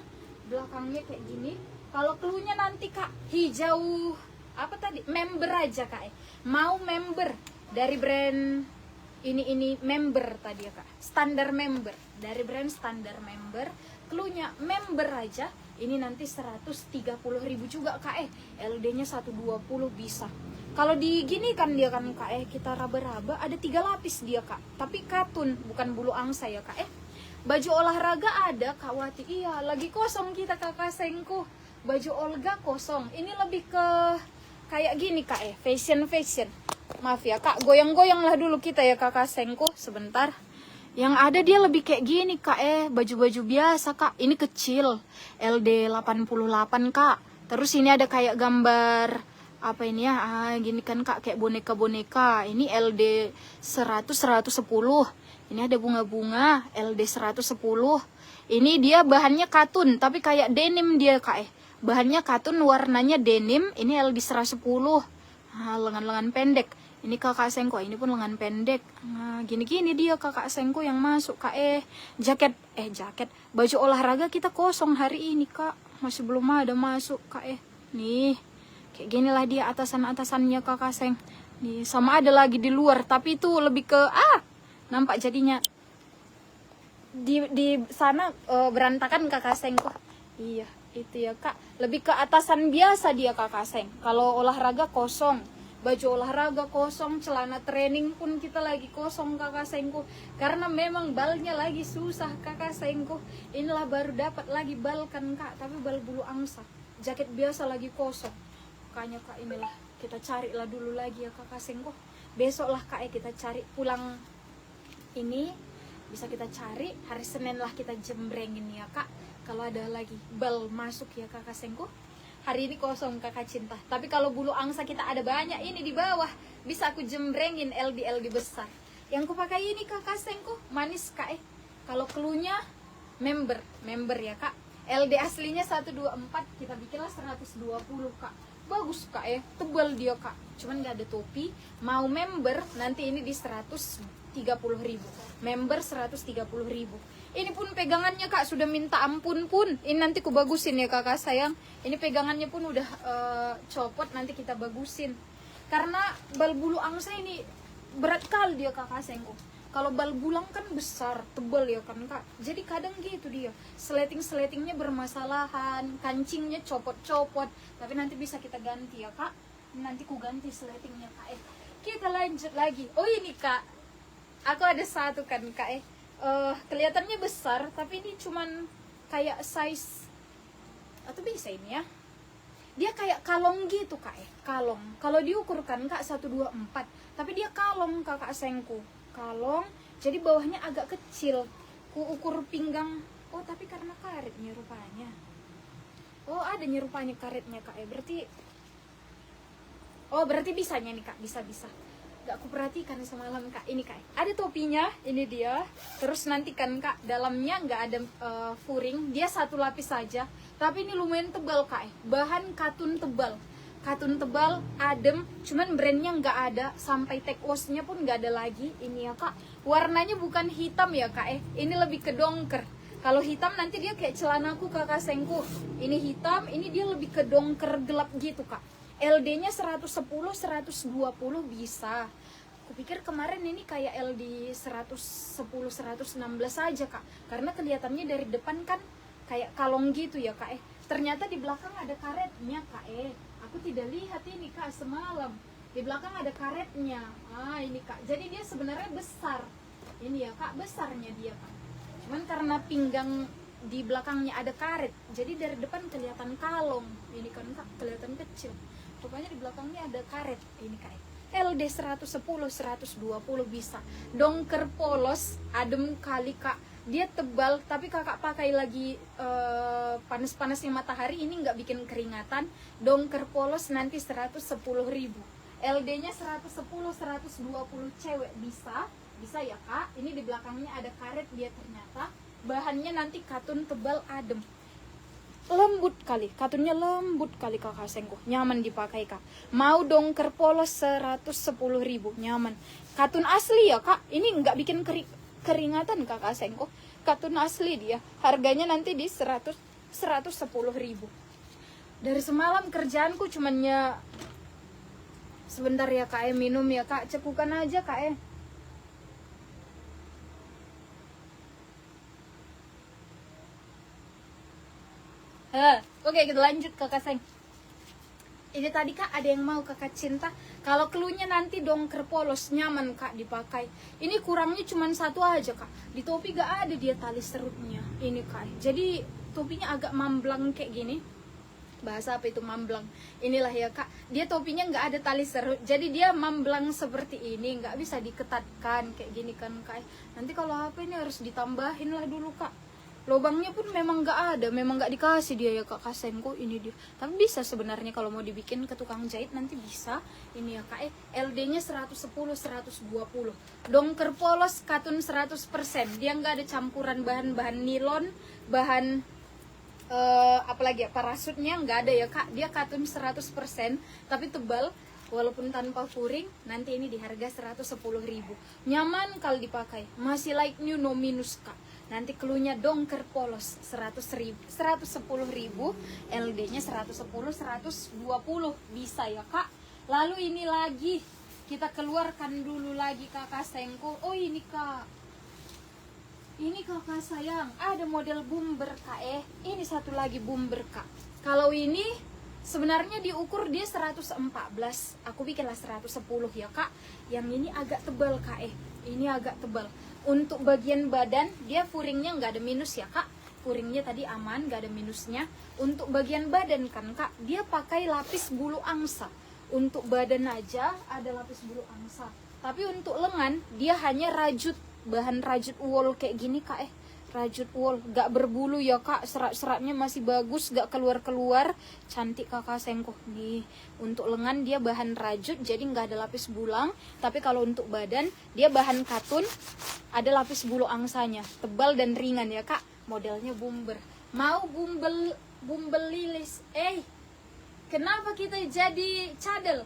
belakangnya kayak gini. Kalau cluenya nanti kak, hijau apa tadi? Member aja kak. Mau member dari brand ini member tadi ya kak. Standar member dari brand standar member. Cluenya member aja. Ini nanti 130.000 juga kak. LD-nya 120 bisa. Kalau di gini kan dia kan kak, kita raba-raba ada 3 lapis dia kak. Tapi katun, bukan bulu angsa ya kak. Baju olahraga ada Kak Wati. Iya, lagi kosong kita kakak sayangku. Baju Olga kosong. Ini lebih ke kayak gini kak, fashion. Maaf ya kak, goyang-goyang lah dulu kita ya kakak sayangku. Sebentar. Yang ada dia lebih kayak gini kak, baju-baju biasa kak. Ini kecil, LD 88 kak. Terus ini ada kayak gambar apa ini ya, gini kan kak, kayak boneka-boneka. Ini LD 100-110. Ini ada bunga-bunga, LD 110. Ini dia bahannya katun, tapi kayak denim dia kak. Bahannya katun, warnanya denim. Ini LD 110. Lengan-lengan pendek. Ini kakak sengko, ini pun lengan pendek. Nah, gini-gini dia kakak sengko yang masuk kak. Jaket. Baju olahraga kita kosong hari ini kak. Masih belum ada masuk kak. Nih. Kayak ginilah dia atasan-atasannya kakak seng. Nih, sama ada lagi di luar, tapi itu lebih ke nampak jadinya di sana berantakan kakak seng kok. Iya, itu ya kak. Lebih ke atasan biasa dia kakak seng. Kalau olahraga kosong, baju olahraga kosong, celana training pun kita lagi kosong kakak sengku. Karena memang balnya lagi susah kakak sengku. Inilah baru dapat lagi bal kan kak, tapi bal bulu angsa. Jaket biasa lagi kosong. Makanya kak inilah kita carilah dulu lagi ya kakak sengko. Besok lah kak kita cari pulang ini, bisa kita cari hari Senin lah kita jembrengin ya kak. Kalau ada lagi bal masuk ya kakak sengko. Hari ini kosong kakak cinta. Tapi kalau bulu angsa kita ada banyak ini di bawah, bisa aku jembrengin LD besar. Yang kupakai ini kakak sengko manis kak. Kalau cluenya member ya kak. LD aslinya 124, kita bikinlah 120 kak. Bagus kak tebal dia kak, cuman gak ada topi. Mau member nanti ini di 130.000. Member 130.000. Ini pun pegangannya kak sudah minta ampun pun. Ini nanti ku bagusin ya kakak sayang. Ini pegangannya pun udah copot, nanti kita bagusin. Karena bal bulu angsa ini berat kali dia kakak sayang. Kalau bal bulang kan besar, tebal ya kan kak. Jadi kadang gitu dia, seletingnya bermasalahan, kancingnya copot-copot. Tapi nanti bisa kita ganti ya kak. Nanti ku ganti seletingnya kak. Kita lanjut lagi. Oh ini kak, aku ada satu kan kak. Kelihatannya besar, tapi ini cuman kayak size, atau bisa ini ya. Dia kayak kalong gitu kak. Kalong. Kalau diukur kan kak 124, tapi dia kalong kakak sengku. Kalong, jadi bawahnya agak kecil. Ku ukur pinggang. Oh tapi karena karetnya rupanya. Oh ada rupanya karetnya kak. Berarti bisanya nih kak. Bisa. Gak ku perhatikan semalam kak. Ini kak, ada topinya. Ini dia. Terus nanti kan kak, dalamnya nggak ada furing. Dia satu lapis saja. Tapi ini lumayan tebal kak. Bahan katun tebal. Katun tebal, adem, cuman brandnya nggak ada, sampai tag wash-nya pun nggak ada lagi. Ini ya kak, warnanya bukan hitam ya kak ini lebih ke dongker. Kalau hitam nanti dia kayak celanaku kakak sengku. Ini hitam, ini dia lebih ke dongker gelap gitu kak. LD-nya 110, 120 bisa. Kupikir kemarin ini kayak LD 110, 116 aja kak. Karena kelihatannya dari depan kan kayak kalong gitu ya kak Ternyata di belakang ada karetnya kak Aku tidak lihat ini kak semalam. Di belakang ada karetnya. Ini kak. Jadi dia sebenarnya besar. Ini ya kak, besarnya dia kak. Cuman karena pinggang di belakangnya ada karet, jadi dari depan kelihatan kalong. Ini kan kak, kelihatan kecil. Rupanya di belakangnya ada karet. Ini kak. LD 110, 120 bisa. Dongker polos, adem kali kak. Dia tebal, tapi kakak pakai lagi panas-panasnya matahari ini nggak bikin keringatan. Dongker polos nanti 110.000. LD-nya 110, 120 cewek bisa ya kak. Ini di belakangnya ada karet dia ternyata. Bahannya nanti katun tebal adem. Lembut kali, katunnya lembut kali kakak sengko. Nyaman dipakai kak. Mau dongker polos 110.000, nyaman. Katun asli ya kak. Ini nggak bikin keringatan kakak sengko. katun asli dia. Harganya nanti di 110.000. Dari semalam kerjaanku cumannya sebentar ya kak, minum ya kak, cekukan aja kak. Oke, kita lanjut kakak Seng. Ini tadi kak ada yang mau kakak cinta. Kalau keluhnya nanti dongker polos, nyaman kak dipakai. Ini kurangnya cuma satu aja kak. Di topi gak ada dia tali serutnya. Ini kak. Jadi topinya agak mamblang kayak gini. Bahasa apa itu mamblang? Inilah ya kak. Dia topinya nggak ada tali serut. Jadi dia mamblang seperti ini. Nggak bisa diketatkan kayak gini kan kak. Nanti kalau apa ini harus ditambahin lah dulu kak. Lubangnya pun memang nggak ada, memang nggak dikasih dia ya kak Kasenko. Ini dia, tapi bisa sebenarnya kalau mau dibikin ke tukang jahit nanti bisa. Ini ya kak, LD nya 110 120, dongker polos katun 100%. Dia nggak ada campuran bahan-bahan nilon, bahan apalagi ya, parasutnya nggak ada ya kak. Dia katun 100% tapi tebal, walaupun tanpa furing. Nanti ini di harga 110.000. Nyaman kalau dipakai, masih like new, no minus kak. Nanti keluarnya dongker polos 110.000, LD nya 110 120 bisa ya kak. Lalu ini lagi kita keluarkan dulu lagi kakak Sengko. Oh ini kak, ini kakak sayang, ada model bumber kak. Ini satu lagi bumber kak. Kalau ini sebenarnya diukur dia 114, aku bikinlah 110 ya kak. Yang ini agak tebal kak. Ini agak tebal. Untuk bagian badan dia furingnya nggak ada minus ya kak. Furingnya tadi aman, nggak ada minusnya. Untuk bagian badan kan kak, dia pakai lapis bulu angsa. Untuk badan aja ada lapis bulu angsa. Tapi untuk lengan dia hanya rajut, bahan rajut wool kayak gini kak. Rajut wool, gak berbulu ya kak. Serat-seratnya masih bagus, gak keluar-keluar. Cantik kakak Sengko nih. Untuk lengan dia bahan rajut, jadi gak ada lapis bulang. Tapi kalau untuk badan dia bahan katun, ada lapis bulu angsanya. Tebal dan ringan ya kak. Modelnya bumber. Mau bumbel lilis. Kenapa kita jadi cadel?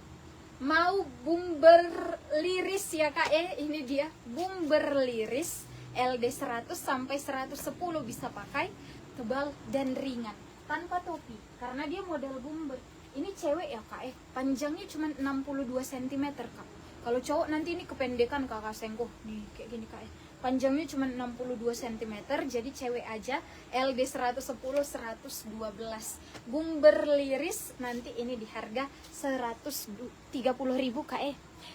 Mau bumber liris ya kak. Ini dia bumber liris. LD 100 sampai 110 bisa pakai, tebal dan ringan, tanpa topi, karena dia model bumber. Ini cewek ya kak, panjangnya cuma 62 cm kak. Kalau cowok nanti ini kependekan kakak Sengko, nih kayak gini kak. Panjangnya cuma 62 cm, jadi cewek aja. LD 110 112, bumber liris nanti ini di harga 130.000 kak.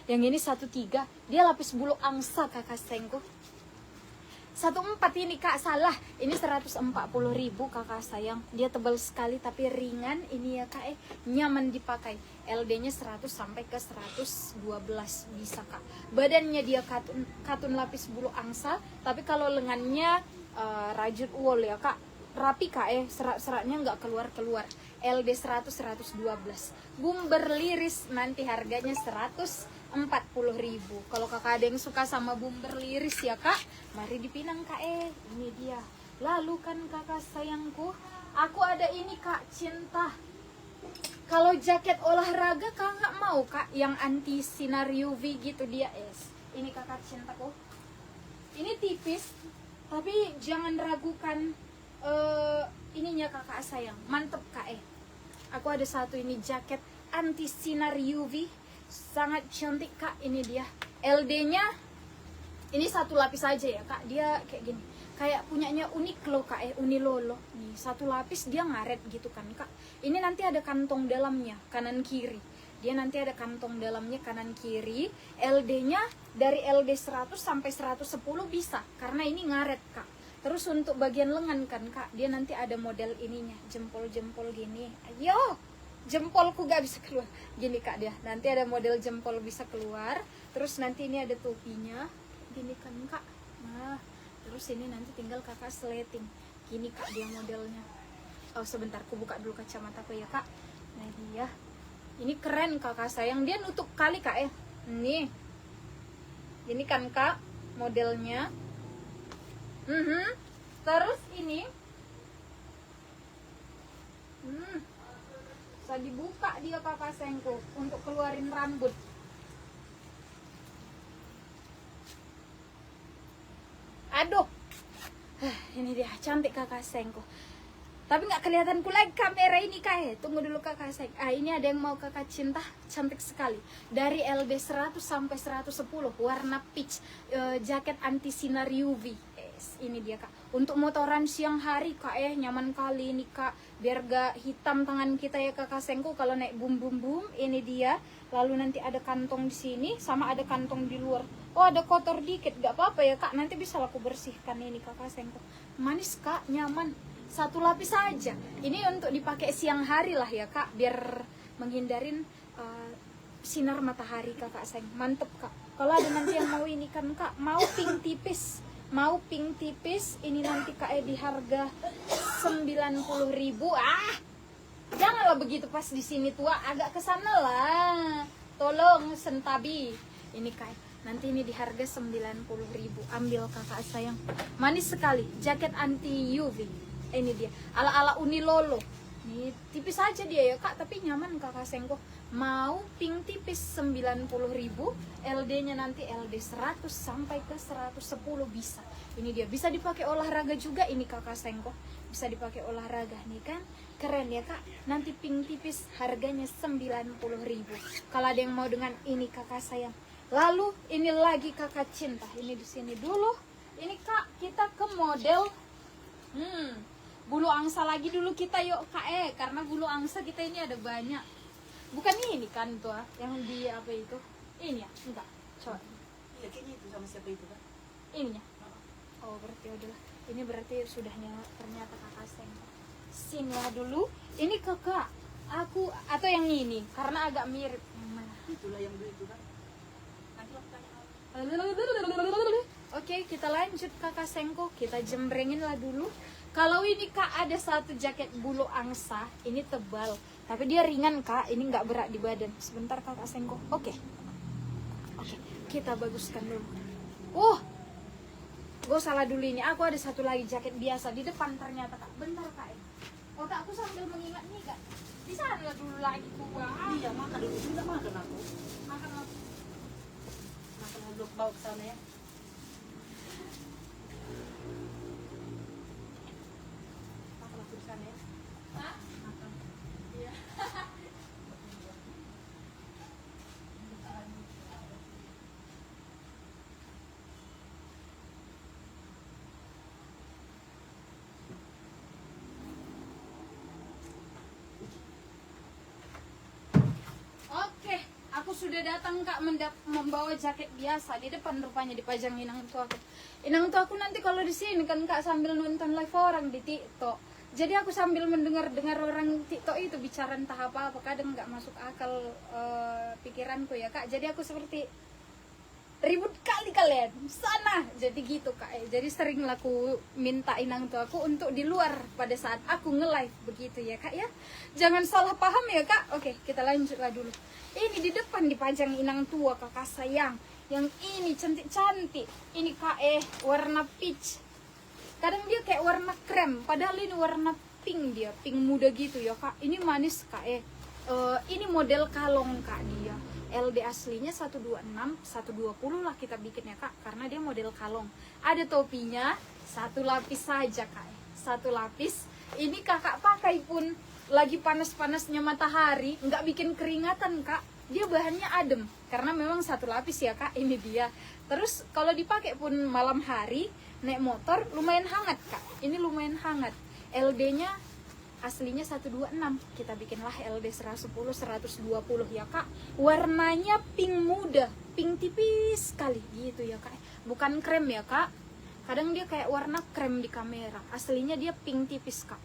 Yang ini 13, dia lapis bulu angsa kakak Sengko. 14 ini kak, salah, ini 140.000 kakak sayang. Dia tebal sekali tapi ringan ini ya kak, nyaman dipakai. LD nya 100 sampai ke 112 bisa kak. Badannya dia katun lapis bulu angsa, tapi kalau lengannya rajut wool ya kak. Rapi kak, serat-seratnya nggak keluar-keluar. LD 100 112, bumber liris nanti harganya 140.000. Kalau kakak ada yang suka sama bumber liris ya kak, mari dipinang kak. Ini dia. Lalu kan kakak sayangku, aku ada ini kak cinta. Kalau jaket olahraga kakak mau kak, yang anti sinar UV gitu dia ini kakak cintaku. Ini tipis, tapi jangan ragukan ininya kakak sayang, mantep kak. Aku ada satu ini jaket anti sinar UV, sangat cantik kak. Ini dia, LD nya ini satu lapis aja ya kak. Dia kayak gini, kayak punyanya Uniqlo kak, Unilolo nih, satu lapis dia ngaret gitu kan kak. Ini nanti ada kantong dalamnya kanan kiri, dia nanti ada kantong dalamnya kanan kiri. LD nya dari LD 100 sampai 110 bisa, karena ini ngaret kak. Terus untuk bagian lengan kan kak, dia nanti ada model ininya, jempol-jempol gini. Ayo, jempolku gak bisa keluar gini kak. Dia nanti ada model jempol bisa keluar. Terus nanti ini ada topinya gini kan kak. Nah, terus ini nanti tinggal kakak sleting gini kak dia modelnya. Oh sebentar, aku buka dulu kacamataku ya kak. Nah dia, ini keren kakak sayang, dia nutup kali kak. Nih ini kan kak modelnya. Terus ini bisa dibuka dia kakak Sengko untuk keluarin rambut. Aduh, Ini dia cantik kakak sayangku. Tapi nggak kelihatan like kamera ini kak. Tunggu dulu kakak sayang. Ini ada yang mau kakak cinta, cantik sekali. Dari LD 100 sampai 110, warna peach, jaket anti sinar UV. Ini dia kak. Untuk motoran siang hari kak, nyaman kali ini kak. Biar gak hitam tangan kita ya kakak sayangku kalau naik bum bum bum. Ini dia. Lalu nanti ada kantong di sini, sama ada kantong di luar. Oh ada kotor dikit, gak apa-apa ya kak. Nanti bisa aku bersihkan ini kakak sayangku. Manis kak, nyaman. Satu lapis saja. Ini untuk dipakai siang hari lah ya kak, biar menghindarin sinar matahari kakak sayang. Mantep kak. Kalau ada nanti yang mau ini kan kak, mau pink tipis, ini nanti kak di harga 90.000. Janganlah begitu pas di sini tua, agak kesana lah. Tolong sentabi. Ini kak, nanti ini di harga 90.000. Ambil kakak sayang. Manis sekali, jaket anti UV. Ini dia, ala-ala Unilolo. Ini tipis aja dia ya kak, tapi nyaman kakak sayangku. Mau pink tipis 90.000, LD-nya nanti LD 100 sampai ke 110 bisa. Ini dia, bisa dipakai olahraga juga ini kakak sayangku. Bisa dipakai olahraga nih kan, keren ya kak. Nanti pink tipis harganya 90.000. Kalau ada yang mau dengan ini kakak sayang. Lalu ini lagi kakak cinta. Ini di sini dulu. Ini kak, kita ke model bulu angsa lagi dulu kita yuk kak, karena bulu angsa kita ini ada banyak. Bukan ini kan tuh yang di apa itu? Ini ya? Enggak. Coba. Iya kayaknya itu sama siapa itu kan? Ininya. Oh berarti udahlah. Ini berarti sudahnya ternyata kakak sayang. Sini lah dulu. Ini kakak. Aku atau yang ini karena agak mirip. Yang mana? Itulah yang dulu itu kan. Nanti aku tanya. Oke, kita lanjut kakak sayangku. Kita jembrengin lah dulu. Kalau ini kak ada satu jaket bulu angsa, ini tebal, tapi dia ringan kak, ini nggak berat di badan. Sebentar kakak sayangku. Oke, kita baguskan dulu. Gue salah dulu ini. Aku ada satu lagi jaket biasa di depan ternyata kak. Bentar kak. Kak aku sambil mengingat nih kak. Di sana dulu lagi gua. Iya makan dulu, sudah makan aku. Makan apa? Makan dulu bawa ke sana ya. Ya. Hah? Iya. Oke, aku sudah datang kak membawa jaket biasa di depan rupanya dipajang inang tuaku. Inang tuaku nanti kalau di sini kan kak sambil nonton live orang di TikTok. Jadi aku sambil mendengar orang TikTok itu bicara entah apa kadang nggak masuk akal pikiranku ya kak. Jadi aku seperti ribut kali kalian sana. Jadi gitu kak. Jadi sering aku minta inang tuaku untuk di luar pada saat aku nge-live begitu ya kak ya. Jangan salah paham ya kak. Oke, kita lanjutlah dulu. Ini di depan dipajang inang tua kakak sayang. Yang ini cantik-cantik. Ini kak warna peach. Kadang dia kayak warna krem, padahal ini warna pink dia, pink muda gitu ya kak. Ini manis kak ini model kalong kak dia. LD aslinya 126, 120 lah kita bikin ya kak, karena dia model kalong. Ada topinya, satu lapis saja kak. Satu lapis. Ini kakak pakai pun lagi panas-panasnya matahari, nggak bikin keringatan kak. Dia bahannya adem, karena memang satu lapis ya kak. Ini dia. Terus kalau dipakai pun malam hari naik motor lumayan hangat kak. Ini lumayan hangat. LD-nya aslinya 126. Kita bikinlah LD 110, 120 ya kak. Warnanya pink muda, pink tipis sekali gitu ya kak. Bukan krem ya kak. Kadang dia kayak warna krem di kamera. Aslinya dia pink tipis kak.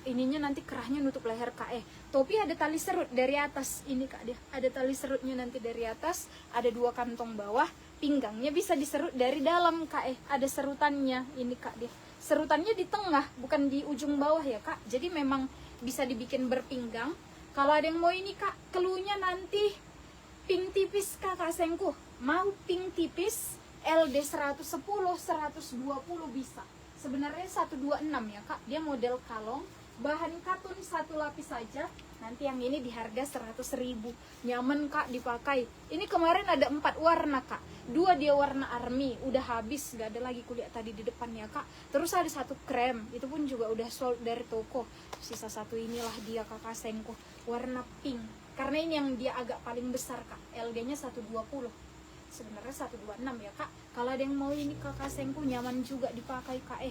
Ininya nanti kerahnya nutup leher kak. Topi ada tali serut dari atas. Ini kak dia. Ada tali serutnya nanti dari atas. Ada 2 kantong bawah. Pinggangnya bisa diserut dari dalam kak. Ada serutannya. Ini kak dia. Serutannya di tengah, bukan di ujung bawah ya kak. Jadi memang bisa dibikin berpinggang. Kalau ada yang mau ini kak, keluhnya nanti pink tipis kakak sayangku. Mau pink tipis LD 110, 120 bisa. Sebenarnya 126 ya kak. Dia model kalong, bahan katun satu lapis saja. Nanti yang ini di harga 100.000. Nyaman kak dipakai. Ini kemarin ada 4 warna kak. 2 dia warna army, udah habis, gak ada lagi kuliah tadi di depannya kak. Terus ada 1 krem, itu pun juga udah sold dari toko. Sisa 1 inilah dia kakak Sengko, warna pink. Karena ini yang dia agak paling besar kak. LD-nya 120. Sebenarnya 126 ya kak. Kalau ada yang mau ini kakak Sengko, nyaman juga dipakai kak.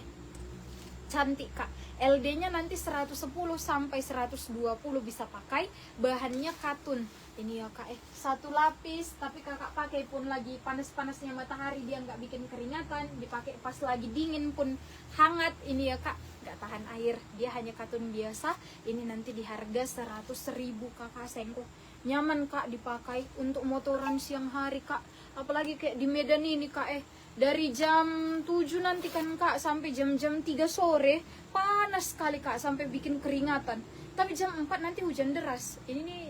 Cantik kak. LD-nya nanti 110 sampai 120 bisa pakai. Bahannya katun. Ini ya kak, 1 lapis, tapi kakak pakai pun lagi panas-panasnya matahari, dia nggak bikin keringatan. Dipakai pas lagi dingin pun hangat. Ini ya kak, nggak tahan air. Dia hanya katun biasa. Ini nanti di harga 100.000 kakak Sengko. Nyaman kak dipakai untuk motoran siang hari kak. Apalagi kayak di Medan ini kak, dari jam 7 nanti kan kak sampai jam-jam 3 sore panas sekali kak, sampai bikin keringatan. Tapi jam 4 nanti hujan deras. Ini nih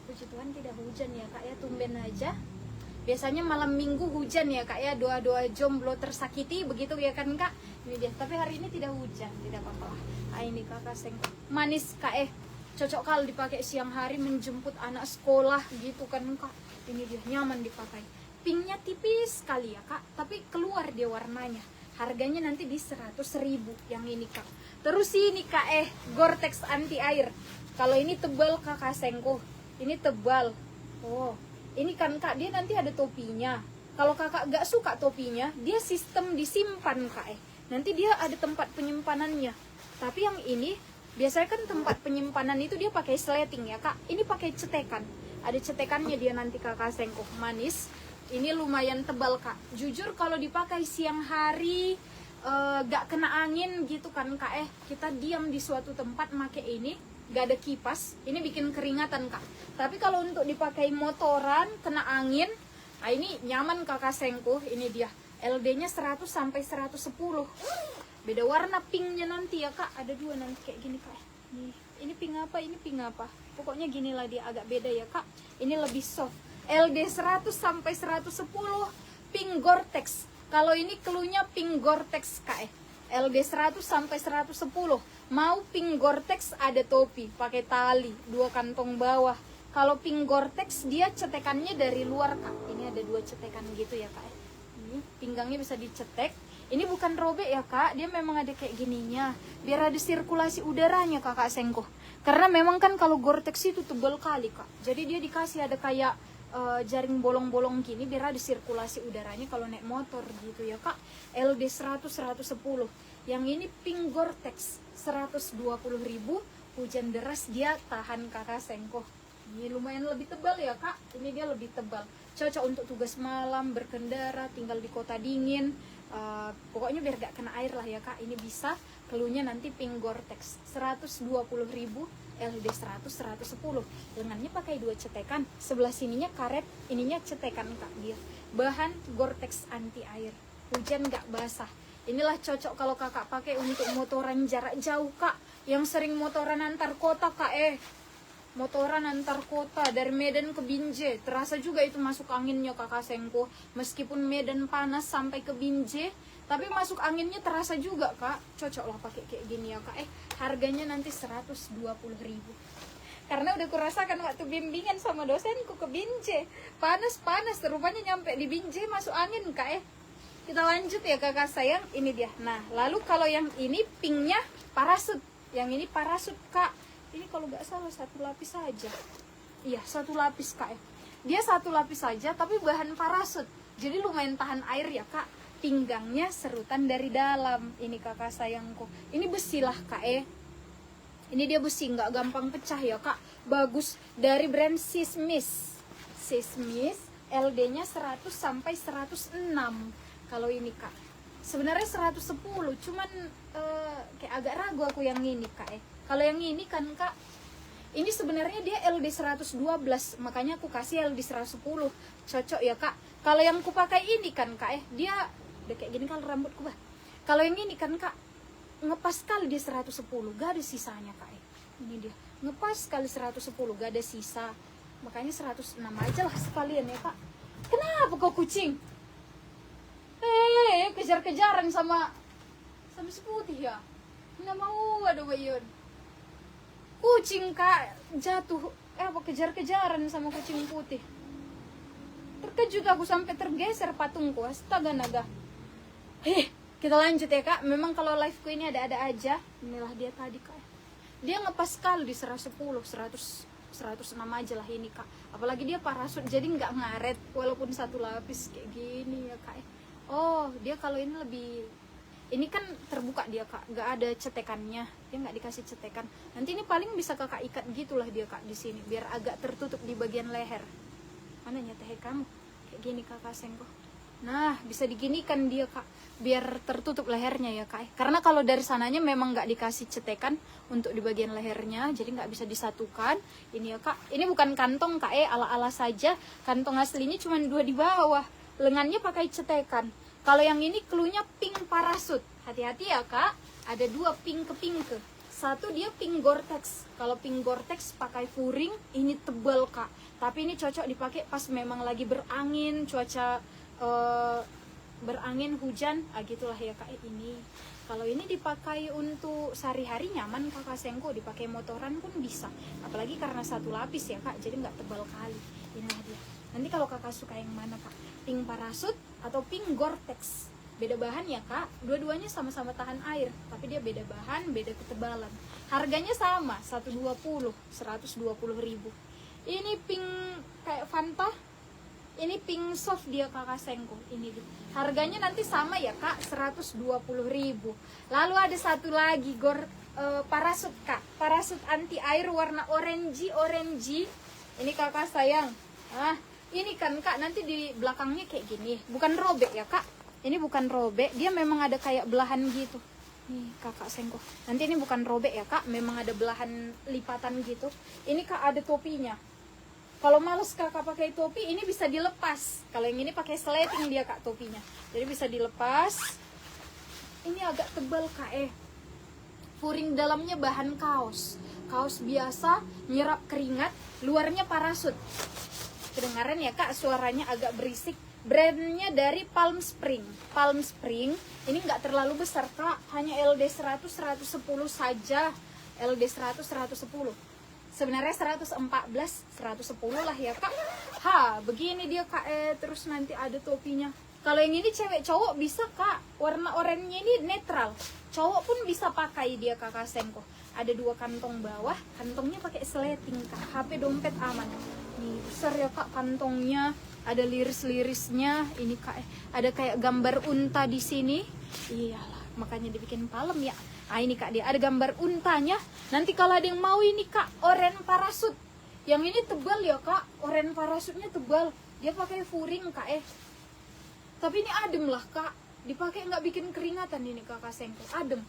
puji Tuhan tidak hujan ya kak ya, tumben aja. Biasanya malam minggu hujan ya kak ya, doa-doa jomblo tersakiti begitu ya kan kak. Ini dia, tapi hari ini tidak hujan, tidak apa-apa lah. Nah, ini kakak Sengko manis kak, cocok kalau dipakai siang hari menjemput anak sekolah gitu kan kak. Ini dia, nyaman dipakai. Pinknya tipis sekali ya kak, tapi keluar dia warnanya. Harganya nanti di 100.000 yang ini kak. Terus ini kak, Gore-Tex anti air. Kalau ini tebal kakak Sengko, ini tebal. Oh, ini kan kak, dia nanti ada topinya. Kalau kakak gak suka topinya, dia sistem disimpan kak. Nanti dia ada tempat penyimpanannya. Tapi yang ini biasanya kan tempat penyimpanan itu dia pakai sleting ya kak. Ini pakai cetekan. Ada cetekannya dia nanti kakak Sengko, manis. Ini lumayan tebal kak. Jujur kalau dipakai siang hari gak kena angin gitu kan kak, kita diam di suatu tempat make ini, gak ada kipas, ini bikin keringatan kak. Tapi kalau untuk dipakai motoran kena angin, nah ini nyaman kakak Sengko. Ini dia, LD-nya 100 sampai 110. Beda warna pinknya nanti ya kak, ada 2 nanti kayak gini kak. Ini pink apa, ini pink apa, pokoknya gini lah, dia agak beda ya kak. Ini lebih soft. LD 100 sampai 110 pink Gore-Tex. Kalau ini keluarnya pink Gore-Tex kak, LD 100 sampai 110. Mau pink Gore-Tex ada topi pakai tali 2 kantong bawah. Kalau pink Gore-Tex dia cetekannya dari luar kak. Ini ada 2 cetekan gitu ya kak. Ini pinggangnya bisa dicetek. Ini bukan robek ya kak, dia memang ada kayak gininya biar ada sirkulasi udaranya kakak Sengko. Karena memang kan kalau Gore-Tex itu tebal kali kak, jadi dia dikasih ada kayak jaring bolong-bolong gini biar ada sirkulasi udaranya kalau naik motor gitu ya kak. LD 100 110. Yang ini pink Gore-Tex 120.000. Hujan deras dia tahan kakak Sengko. Ini lumayan lebih tebal ya kak. Ini dia lebih tebal, cocok untuk tugas malam, berkendara, tinggal di kota dingin. Pokoknya biar gak kena air lah ya kak. Ini bisa. Keluarnya nanti pink Gore-Tex 120.000. LD 100 110. Lengannya pakai 2 cetekan. Sebelah sininya karet, ininya cetekan kak dia. Bahan Gore-Tex anti air. Hujan gak basah. Inilah cocok kalau kakak pakai untuk motoran jarak jauh kak. Yang sering motoran antar kota kak, motoran antar kota dari Medan ke Binjai. Terasa juga itu masuk anginnya kakak Sengko. Meskipun Medan panas sampai ke Binjai, tapi masuk anginnya terasa juga kak. Cocok lah pakai kayak gini ya kak. Harganya nanti 120.000. Karena udah kurasakan waktu bimbingan sama dosenku ke Binjai, panas-panas, rupanya nyampe di Binjai masuk angin kak. Kita lanjut ya kakak sayang. Ini dia. Nah lalu kalau yang ini pinknya parasut. Yang ini parasut kak. Ini kalau nggak salah 1 lapis saja. Iya 1 lapis kak. Dia 1 lapis saja tapi bahan parasut, jadi lumayan tahan air ya kak. Pinggangnya serutan dari dalam. Ini kakak sayangku, ini besi lah kak. Ini dia besi, nggak gampang pecah ya kak. Bagus, dari brand Sismis. LD-nya 100 sampai 106. Kalau ini kak sebenarnya 110, cuman kayak agak ragu aku yang ini kak. Kalau yang ini kan kak, ini sebenarnya dia LD 112, makanya aku kasih LD 110. Cocok ya kak. Kalau yang ku pakai ini kan kak, dia udah kayak gini kalau rambutku bah. Kalau yang ini kan kak, ngepas kali dia 110, gak ada sisanya kak. Ini dia, ngepas kali 110, gak ada sisa. Makanya 106 aja lah sekalian ya kak. Kenapa kau kucing? Kejar-kejaran sama si putih ya. Nggak mau ada bayon. Kucing kak jatuh, kejar-kejaran sama kucing putih. Terkejut aku sampai tergeser patungku, astaga naga. Kita lanjut ya kak. Memang kalau liveku ini ada-ada aja. Inilah dia tadi kak. Dia ngepas kali di 110, 106 aja lah ini kak. Apalagi dia parasut jadi nggak ngaret walaupun satu lapis kayak gini ya kak. Oh dia kalau ini lebih, ini kan terbuka dia kak, nggak ada cetekannya, dia nggak dikasih cetekan. Nanti ini paling bisa kakak ikat gitulah dia kak di sini biar agak tertutup di bagian leher. Mana nyeteh kamu kayak gini kakak Sengko. Nah bisa diginikan dia kak biar tertutup lehernya ya kak. Karena kalau dari sananya memang nggak dikasih cetekan untuk di bagian lehernya, jadi nggak bisa disatukan. Ini ya kak, ini bukan kantong kak, ala-ala saja. Kantong aslinya cuma 2 di bawah, lengannya pakai cetekan. Kalau yang ini cluenya pink parasut. Hati-hati ya kak, ada 2 pink ke pink ke. Satu dia pink Gore-Tex. Kalau pink Gore-Tex pakai furing, ini tebal kak. Tapi ini cocok dipakai pas memang lagi berangin, cuaca berangin, hujan, gitulah ya kak ini. Kalau ini dipakai untuk sehari-hari nyaman kakak Sengko, dipakai motoran pun bisa. Apalagi karena 1 lapis ya kak, jadi nggak tebal kali. Inilah dia. Nanti kalau kakak suka yang mana kak, pink parasut atau pink Gore-Tex, beda bahan ya kak. Dua-duanya sama-sama tahan air, tapi dia beda bahan, beda ketebalan. Harganya sama, 120 ribu. Ini pink kayak Fanta, ini pink soft dia kakak Sengko. Ini dia. Harganya nanti sama ya kak, 120 ribu. Lalu ada satu lagi parasut kak, parasut anti air warna orangey. Ini kakak sayang. Ini kan kak, nanti di belakangnya kayak gini, bukan robek ya kak. Ini bukan robek, dia memang ada kayak belahan gitu. Nih kakak Sengko, nanti ini bukan robek ya kak, memang ada belahan lipatan gitu. Ini kak ada topinya. Kalau males kakak pakai topi, ini bisa dilepas. Kalau yang ini pakai sleting dia kak topinya, jadi bisa dilepas. Ini agak tebal kak. Furing dalamnya bahan kaos biasa, nyerap keringat. Luarnya parasut. Kedengaran ya kak, suaranya agak berisik. Brandnya dari Palm Spring. Ini nggak terlalu besar kak, hanya LD 100 110 saja. LD 100 110. Sebenarnya 114 110 lah ya kak. Begini dia kak. Terus nanti ada topinya. Kalau yang ini cewek cowok bisa kak. Warna oranye ini netral, cowok pun bisa pakai dia kakak Sengko. Ada 2 kantong bawah, kantongnya pakai sleting kak. HP dompet aman. Nih besar ya kak kantongnya, ada liris-lirisnya. Ini kak ada kayak gambar unta di sini. Iyalah makanya dibikin palem ya. Ini kak, dia ada gambar untanya. Nanti kalau ada yang mau ini kak, oren parasut. Yang ini tebal ya kak, oren parasutnya tebal. Dia pakai furing kak. Tapi ini adem lah kak, dipakai nggak bikin keringatan ini kakak Sengko. Adem,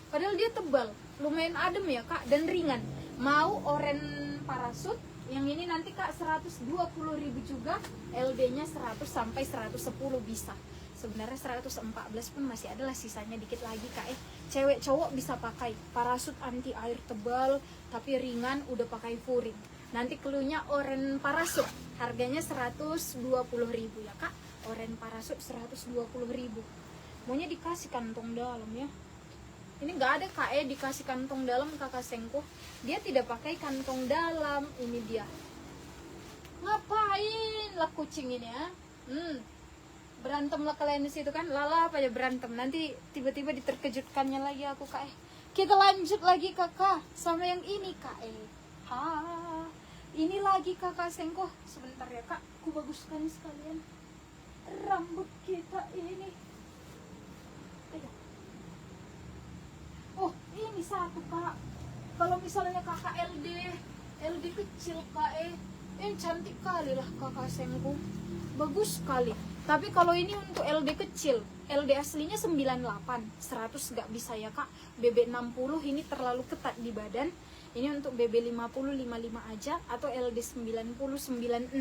padahal dia tebal, lumayan adem ya kak, dan ringan. Mau oren parasut, yang ini nanti kak 120 ribu juga. LD nya 100 sampai 110 bisa. Sebenarnya 114 pun masih ada lah, sisanya dikit lagi kak. Cewek cowok bisa pakai parasut anti air tebal tapi ringan, udah pakai furing. Nanti cluenya oren parasut, harganya 120 ribu ya kak. Oren parasut 120 ribu. Maunya dikasih kantong dalam ya. Ini nggak ada kak dikasih kantong dalam kakak Sengko. Dia tidak pakai kantong dalam. Ini dia. Ngapain lah kucing ini ya? Berantem lah kalian di situ kan, lala apa aja berantem. Nanti tiba-tiba diterkejutkannya lagi aku kak. Kita lanjut lagi kakak sama yang ini kak. Ini lagi kakak Sengko. Sebentar ya kak, aku baguskan sekalian rambut kita ini. Oh ini satu kak. Kalau misalnya kakak LD kecil kak ini cantik kali lah kakak Sengko, bagus sekali. Tapi kalau ini untuk LD kecil, LD aslinya 98, 100 nggak bisa ya kak. BB 60 ini terlalu ketat di badan. Ini untuk BB 50, 55 aja. Atau LD 90, 96.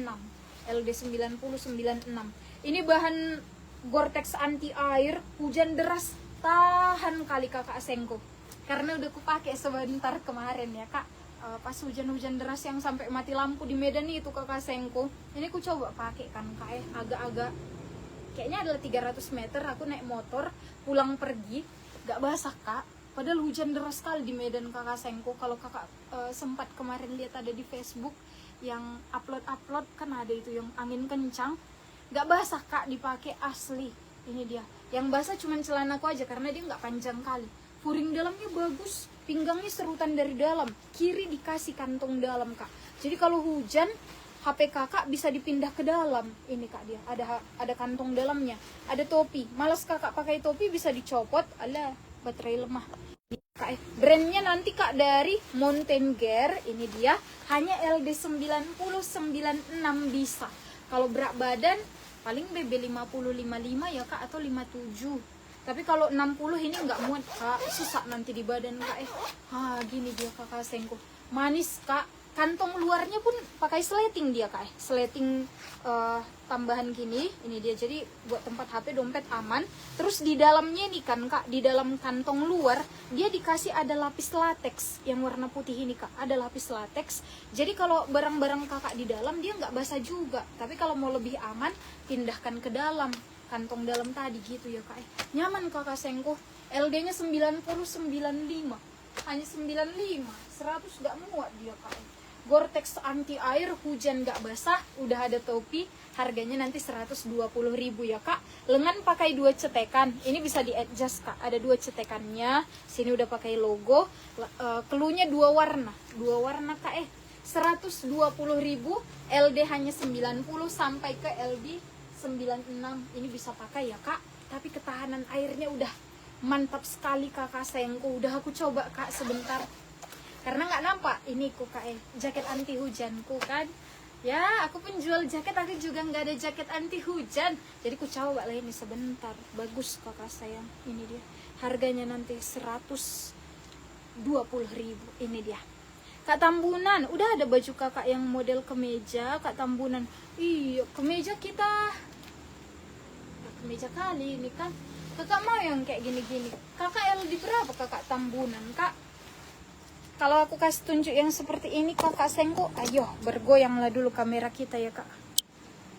LD 90, 96. Ini bahan Gore-Tex anti air, hujan deras tahan kali kakak Sengko. Karena udah kupakai sebentar kemarin ya kak. Pas hujan-hujan deras yang sampai mati lampu di Medan itu kakak Sengko. Ini aku coba pakai kan kak agak-agak kayaknya adalah 300 meter aku naik motor pulang pergi, gak basah kak. Padahal hujan deras sekali di Medan kakak sayangku. Kalau kakak sempat kemarin lihat ada di Facebook yang upload kan ada itu yang angin kencang, nggak basah kak, dipakai asli. Ini dia yang basah cuman celanaku aja karena dia nggak panjang kali. Furing dalamnya bagus, pinggangnya serutan dari dalam, kiri dikasih kantong dalam kak. Jadi kalau hujan HP kakak bisa dipindah ke dalam. Ini kak, dia ada kantong dalamnya, ada topi. Malas kakak pakai topi bisa dicopot, alah baterai lemah. Kak, brandnya nanti kak dari Mountain Gear. Ini dia, hanya LD 90-96 bisa. Kalau berat badan paling BB 50-55 ya kak, atau 57. Tapi kalau 60 ini nggak muat kak, susah nanti di badan kak. Gini dia kakak sengko, manis kak. Kantong luarnya pun pakai sleting dia kak, sleting tambahan gini. Ini dia, jadi buat tempat HP dompet aman. Terus di dalamnya nih kan kak, di dalam kantong luar dia dikasih ada lapis latex yang warna putih ini kak, ada lapis latex. Jadi kalau barang-barang kakak di dalam dia nggak basah juga. Tapi kalau mau lebih aman, pindahkan ke dalam kantong dalam tadi gitu ya kak. Nyaman kakak sengko. LD-nya 90-95, hanya 95, 100 gak muat dia kak. Gore-Tex anti air, hujan gak basah, udah ada topi, harganya nanti 120.000 ya kak. Lengan pakai 2 cetekan, ini bisa di adjust kak, ada 2 cetekannya. Sini udah pakai logo, keluhnya 2 warna kak. 120.000, LD hanya 90 sampai ke LD 96. Ini bisa pakai ya kak, tapi ketahanan airnya udah mantap sekali kakak sayangku. Udah aku coba kak sebentar, karena nggak nampak ini kok kak, jaket anti hujanku kan. Ya aku pun jual jaket, tapi juga nggak ada jaket anti hujan. Jadi ku coba lah ini sebentar. Bagus kakak sayang. Ini dia, harganya nanti 120.000. Ini dia kak. Tambunan udah ada baju kakak yang model kemeja kak. Tambunan, iya kemeja kita, kemeja kali ini kan kakak mau yang kayak gini-gini. Kakak LD berapa kakak tambunan kak? Kalau aku kasih tunjuk yang seperti ini kakak sengko, ayo bergoyanglah dulu kamera kita ya kak.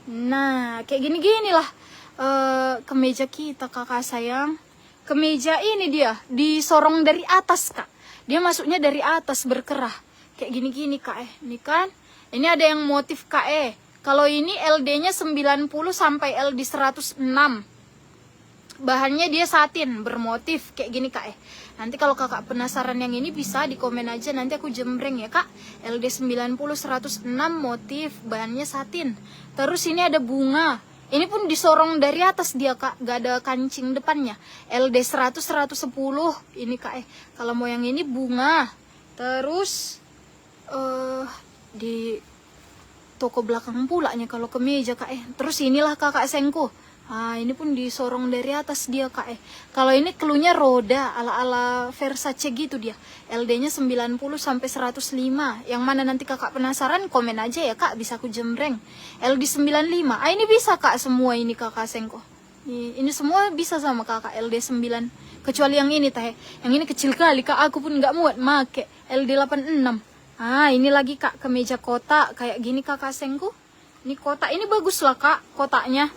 Nah kayak gini-gini lah kemeja kita kakak sayang. Kemeja ini dia disorong dari atas kak, dia masuknya dari atas berkerah kayak gini-gini kak. Ini kan, ini ada yang motif kak. Kalau ini LD-nya 90 sampai LD 106. Bahannya dia satin bermotif kayak gini kak. Nanti kalau kakak penasaran yang ini bisa di komen aja, nanti aku jembreng ya kak. LD 90 106 motif, bahannya satin. Terus ini ada bunga, ini pun disorong dari atas dia kak, gak ada kancing depannya. LD 100 110 ini kak. Kalau mau yang ini bunga. Terus di toko belakang pulanya kalau kemeja kak. Terus inilah kakak sengko. Ini pun disorong dari atas dia kak. Kalau ini keluhnya roda ala-ala Versace gitu dia. LD-nya 90 sampai 105. Yang mana nanti kakak penasaran komen aja ya kak, bisa aku jembreng. LD 95. Ini bisa kak semua ini kakak sengko. Ini semua bisa sama kakak LD 9. Kecuali yang ini teh. Yang ini kecil kali kak, aku pun nggak muat make. LD 86. Ini lagi kak kemeja kotak kayak gini kakak sengko. Ini kotak, ini bagus lah kak kotaknya.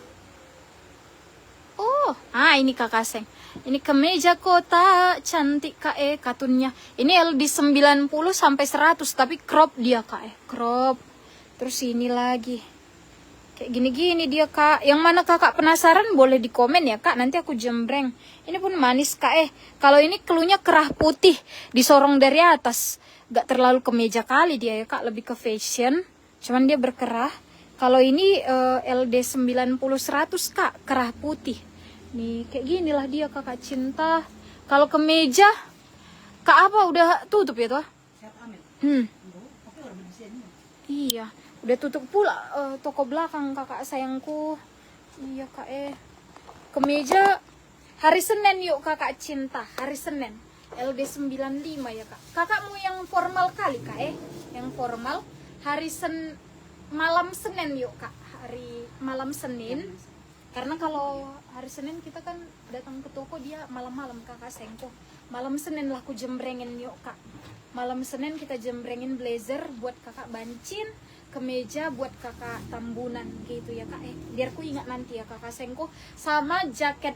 Ini kakak seng. Ini kemeja kotak cantik kak katunnya. Ini LD 90 sampai 100 tapi crop dia kak. Crop. Terus ini lagi. Kayak gini-gini dia kak. Yang mana kakak penasaran boleh di komen ya kak, nanti aku jembreng. Ini pun manis kak. Kalau ini keluhnya kerah putih, disorong dari atas. Gak terlalu kemeja kali dia ya kak, lebih ke fashion. Cuman dia berkerah. Kalau ini LD 90 100 kak, kerah putih. Nih kayak gini lah dia kakak cinta. Kalau kemeja kak apa udah tutup ya tuh? Iya udah tutup pula toko belakang kakak sayangku. Iya kak. Kemeja hari Senin yuk kakak cinta, hari Senin LD 95 ya kak. Kakak mau yang formal kali kak. Yang formal hari malam Senin yuk kak, hari malam Senin. Karena kalau hari Senin kita kan datang ke toko dia malam-malam kakak sengko. Malam Senin lah aku jembrengin yuk kak. Malam Senin kita jembrengin blazer buat kakak bancin, kemeja buat kakak tambunan gitu ya kak. Biar ku ingat nanti ya kakak sengko. Sama jaket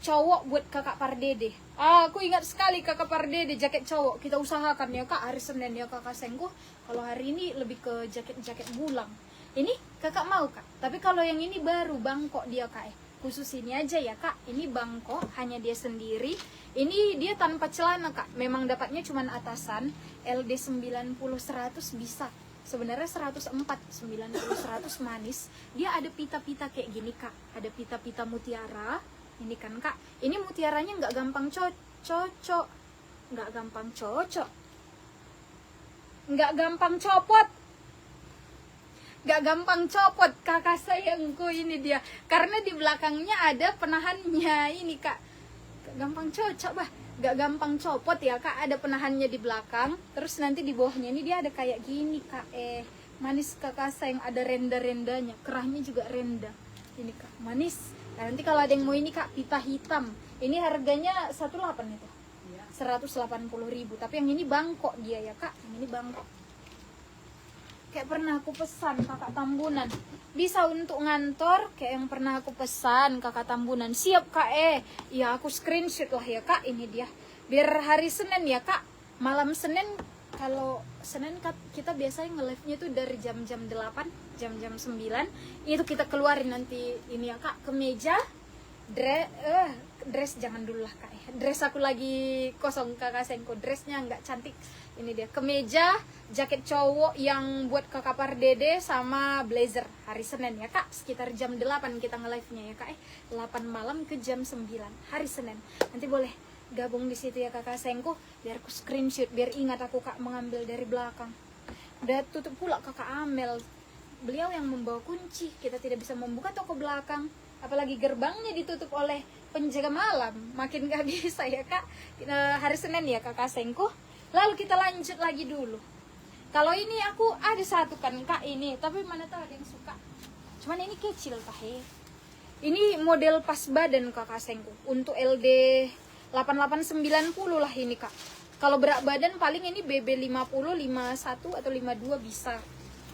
cowok buat kakak Pardede. Aku ingat sekali kakak Pardede jaket cowok. Kita usahakan ya kak hari Senin ya kakak Sengko. Kalau hari ini lebih ke jaket bulang. Ini kakak mau kak. Tapi kalau yang ini baru bangkok dia kak. Khusus ini aja ya kak. Ini bangkok hanya dia sendiri. Ini dia tanpa celana kak. Memang dapatnya cuman atasan. LD 90 100 bisa. Sebenarnya 104, 90, 100 manis. Dia ada pita-pita kayak gini kak. Ada pita-pita mutiara. Ini kan kak, ini mutiaranya nggak gampang cocok, nggak gampang cocok, nggak gampang copot, nggak gampang copot kakak sayangku ini dia. Karena di belakangnya ada penahannya ini kak, nggak gampang cocok bah, nggak gampang copot ya kak. Ada penahannya di belakang, terus nanti di bawahnya ini dia ada kayak gini kak. Manis kakak sayang, ada renda-rendanya, kerahnya juga renda. Ini kak, manis. Nah, nanti kalau ada yang mau ini kak, pita hitam. Ini harganya 18 itu. Iya. 180.000. Tapi yang ini bangkok dia ya kak. Yang ini bangkok. Kayak pernah aku pesan kakak Tambunan. Bisa untuk ngantor kayak yang pernah aku pesan kakak Tambunan. Siap kak ya aku screenshot lah ya kak. Ini dia. Biar hari Senin ya kak. Malam Senin. Kalau Senin kita biasanya nge-live-nya tuh dari jam-jam 8, jam-jam 9. Itu kita keluarin nanti ini ya kak, kemeja, dress jangan dulu lah kak. Dress aku lagi kosong kakak Sengko, dressnya nggak cantik. Ini dia, kemeja, jaket cowok yang buat kakak Pardede sama blazer hari Senin ya kak. Sekitar jam 8 kita nge-live-nya ya kak. 8 malam ke jam 9 hari Senin. Nanti boleh gabung di situ ya kakak Sengko, biar aku screenshot, biar ingat aku kak mengambil dari belakang. Udah tutup pula kakak Amel, beliau yang membawa kunci, kita tidak bisa membuka toko belakang, apalagi gerbangnya ditutup oleh penjaga malam, makin gak bisa ya kak. Hari Senin ya kakak Sengko. Lalu kita lanjut lagi dulu. Kalau ini aku ada satu kan kak ini, tapi mana tahu ada yang suka, cuman ini kecil kak. Ini model pas badan kakak Sengko, untuk LD 8890 lah ini kak. Kalau berat badan paling ini BB 50, 51 atau 52 bisa.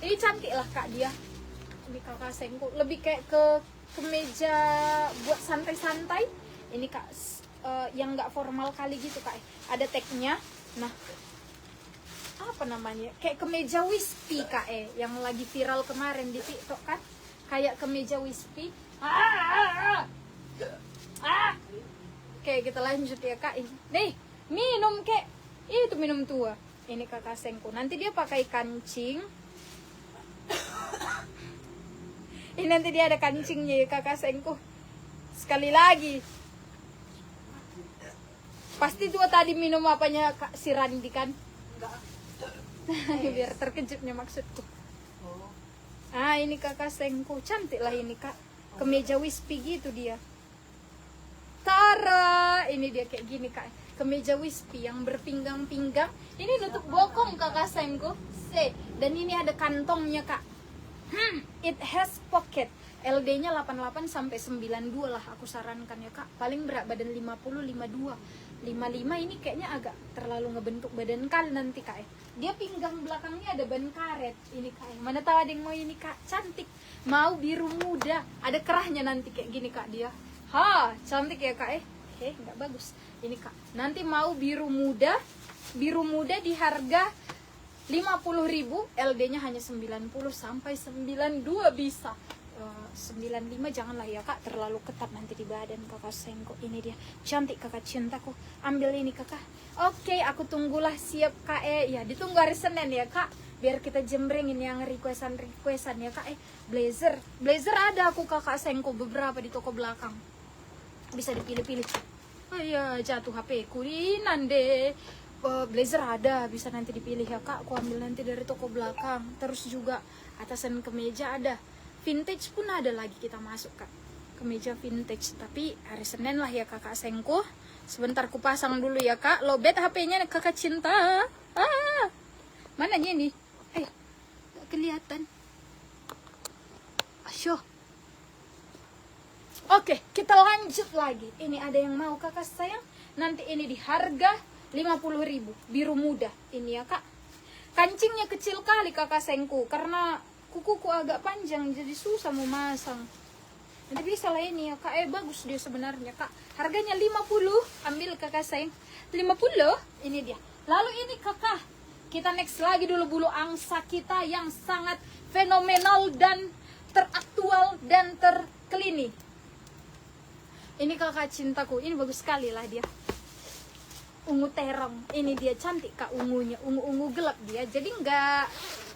Ini cantik lah kak dia. Ini kakak Sengko, lebih kayak ke kemeja buat santai-santai. Ini kak yang nggak formal kali gitu kak. Ada tagnya. Nah, apa namanya? Kayak kemeja wispy kak yang lagi viral kemarin di TikTok kan. Kayak kemeja wispy. Oke, kita lanjut ya kak. Nih, minum kek. Itu minum tua. Ini kakak Sengko. Nanti dia pakai kancing. Ini nanti dia ada kancingnya ya kakak Sengko. Sekali lagi. Pasti tua tadi minum apanya kak, si Randi kan? Enggak. Biar terkejutnya maksudku. Oh. Ini kakak Sengko. Cantik lah ini kak. Kemeja wispy gitu dia. Tara, ini dia kayak gini kak, kemeja wispy yang berpinggang-pinggang. Ini nutup bokong kakak Sengko. Dan ini ada kantongnya kak. It has pocket. LD-nya 88 sampai 92 lah aku sarankan ya kak. Paling berat badan 50, 52. 55 ini kayaknya agak terlalu ngebentuk badan kali nanti kak. Dia pinggang belakangnya ada ban karet. Ini kak. Mana tahu ada yang mau ini kak. Cantik. Mau biru muda. Ada kerahnya nanti kayak gini kak dia. Cantik ya kak nggak bagus. Ini kak, nanti mau biru muda di harga 50.000, LD-nya hanya 90 sampai 92 bisa. 95 janganlah ya kak, terlalu ketat nanti di badan kakak Sengko. Ini dia, cantik kakak cintaku. Ambil ini kakak. Oke, aku tunggulah siap kak ya, ditunggu hari Senin ya kak. Biar kita jembrengin yang requestan ya kak. Blazer ada aku kakak Sengko beberapa di toko belakang. Bisa dipilih-pilih. Jatuh HP ku deh. Blazer ada, bisa nanti dipilih ya kak. Aku ambil nanti dari toko belakang. Terus juga atasan kemeja ada. Vintage pun ada lagi kita masuk kak. Kemeja vintage. Tapi hari Senin lah ya kakak Sengko. Sebentar ku pasang dulu ya kak. Lobet HP-nya kakak cinta. Mananya nih? Gak kelihatan. Asyuh. Oke, kita lanjut lagi. Ini ada yang mau kakak sayang. Nanti ini di harga 50.000, biru muda. Ini ya kak. Kancingnya kecil kali kakak Sengko, karena kukuku agak panjang jadi susah mau masang. Nanti bisa lah ini ya kak, bagus dia sebenarnya kak. Harganya 50, ambil kakak sayang. 50, ini dia. Lalu ini kakak, kita next lagi dulu bulu angsa kita yang sangat fenomenal dan teraktual dan terkelini. Ini kakak cintaku, ini bagus sekali lah dia. Ungu terong, ini dia cantik kak ungunya, ungu gelap dia, jadi enggak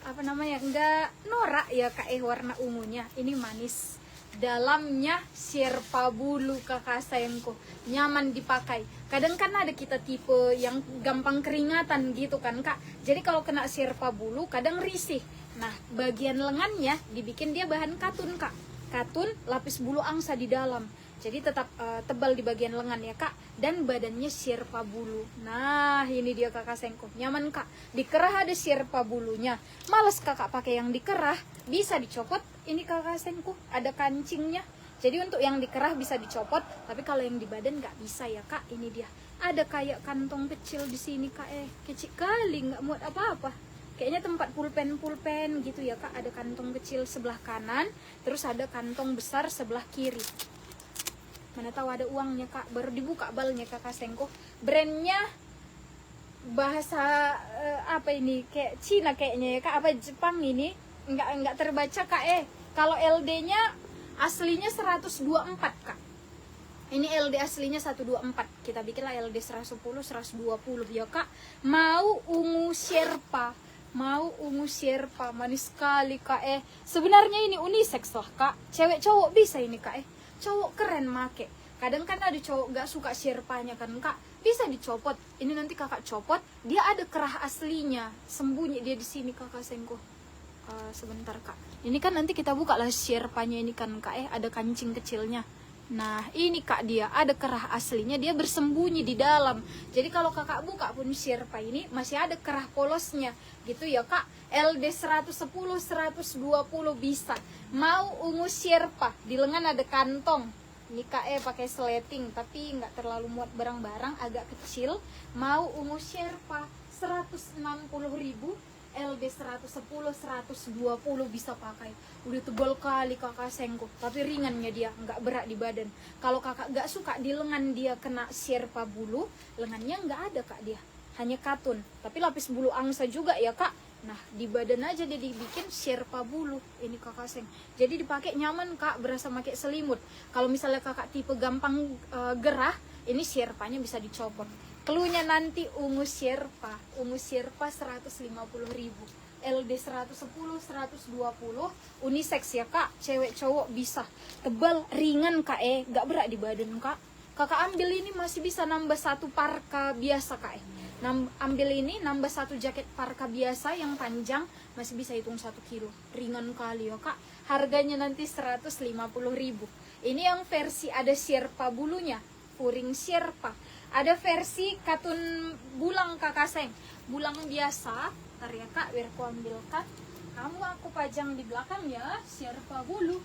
apa namanya, enggak norak ya kak, warna ungunya. Ini manis, dalamnya sherpa bulu kakak sayangku, nyaman dipakai. Kadang kan ada kita tipe yang gampang keringatan gitu kan kak, jadi kalau kena sherpa bulu kadang risih. Nah bagian lengannya dibikin dia bahan katun kak, katun lapis bulu angsa di dalam, jadi tetap tebal di bagian lengan ya kak, dan badannya sherpa bulu. Nah ini dia kakak sayangku, nyaman kak, dikerah ada sherpa bulunya. Males kakak pakai yang dikerah, bisa dicopot. Ini kakak sayangku ada kancingnya, jadi untuk yang dikerah bisa dicopot, tapi kalau yang di badan nggak bisa ya kak. Ini dia, ada kayak kantong kecil di sini kak, kecil kali, nggak muat apa-apa, kayaknya tempat pulpen gitu ya kak. Ada kantong kecil sebelah kanan, terus ada kantong besar sebelah kiri. Mana tahu ada uangnya kak, baru dibuka balnya kakak sayangku. Brandnya bahasa apa ini, kayak Cina kayaknya ya kak, apa Jepang ini, nggak terbaca kak. Kalau LD-nya aslinya 124 kak. Ini LD aslinya 124. Kita bikinlah LD 110, 120 ya kak. Mau ungu sherpa, mau ungu sherpa, manis sekali kak. Sebenarnya ini unisex lah kak, cewek cowok bisa ini kak. Cowok keren make. Kadang kan ada cowok gak suka sherpanya kan kak, bisa dicopot. Ini nanti kakak copot, dia ada kerah aslinya, sembunyi dia di sini kakak sayangku. Sebentar kak, ini kan nanti kita buka lah sherpanya ini kan kak, ada kancing kecilnya. Nah ini kak, dia ada kerah aslinya, dia bersembunyi di dalam. Jadi kalau kakak buka pun sherpa ini masih ada kerah polosnya gitu ya kak. LD 110, 120 bisa. Mau ungu sherpa, di lengan ada kantong. Ini kak pakai sleting, tapi nggak terlalu muat barang-barang, agak kecil. Mau ungu sherpa 160.000, LD 110, 120 bisa pakai. Udah tebal kali kakak sayangku, tapi ringannya dia, nggak berat di badan. Kalau kakak nggak suka di lengan dia kena sherpa bulu, lengannya nggak ada kak, dia hanya katun, tapi lapis bulu angsa juga ya kak. Nah di badan aja dia dibikin sherpa bulu. Ini kakak sayang, jadi dipakai nyaman kak, berasa pakai selimut. Kalau misalnya kakak tipe gampang gerah, ini sherpanya bisa dicopot. Keluhnya nanti ungu sherpa 150.000, LD 110, 120, unisex ya kak, cewek cowok bisa. Tebal, ringan kak, gak berat di badan kak. Kakak ambil ini masih bisa nambah satu parka biasa kak. Ambil ini nambah satu jaket parka biasa yang panjang, masih bisa hitung 1 kilo. Ringan kali ya kak. Harganya nanti 150.000. Ini yang versi ada sherpa bulunya, puring sherpa. Ada versi katun bulang kakak sayang, bulang biasa. Ntar ya kak, biar aku ambilkan. Kamu aku pajang di belakang ya, sherpa bulu.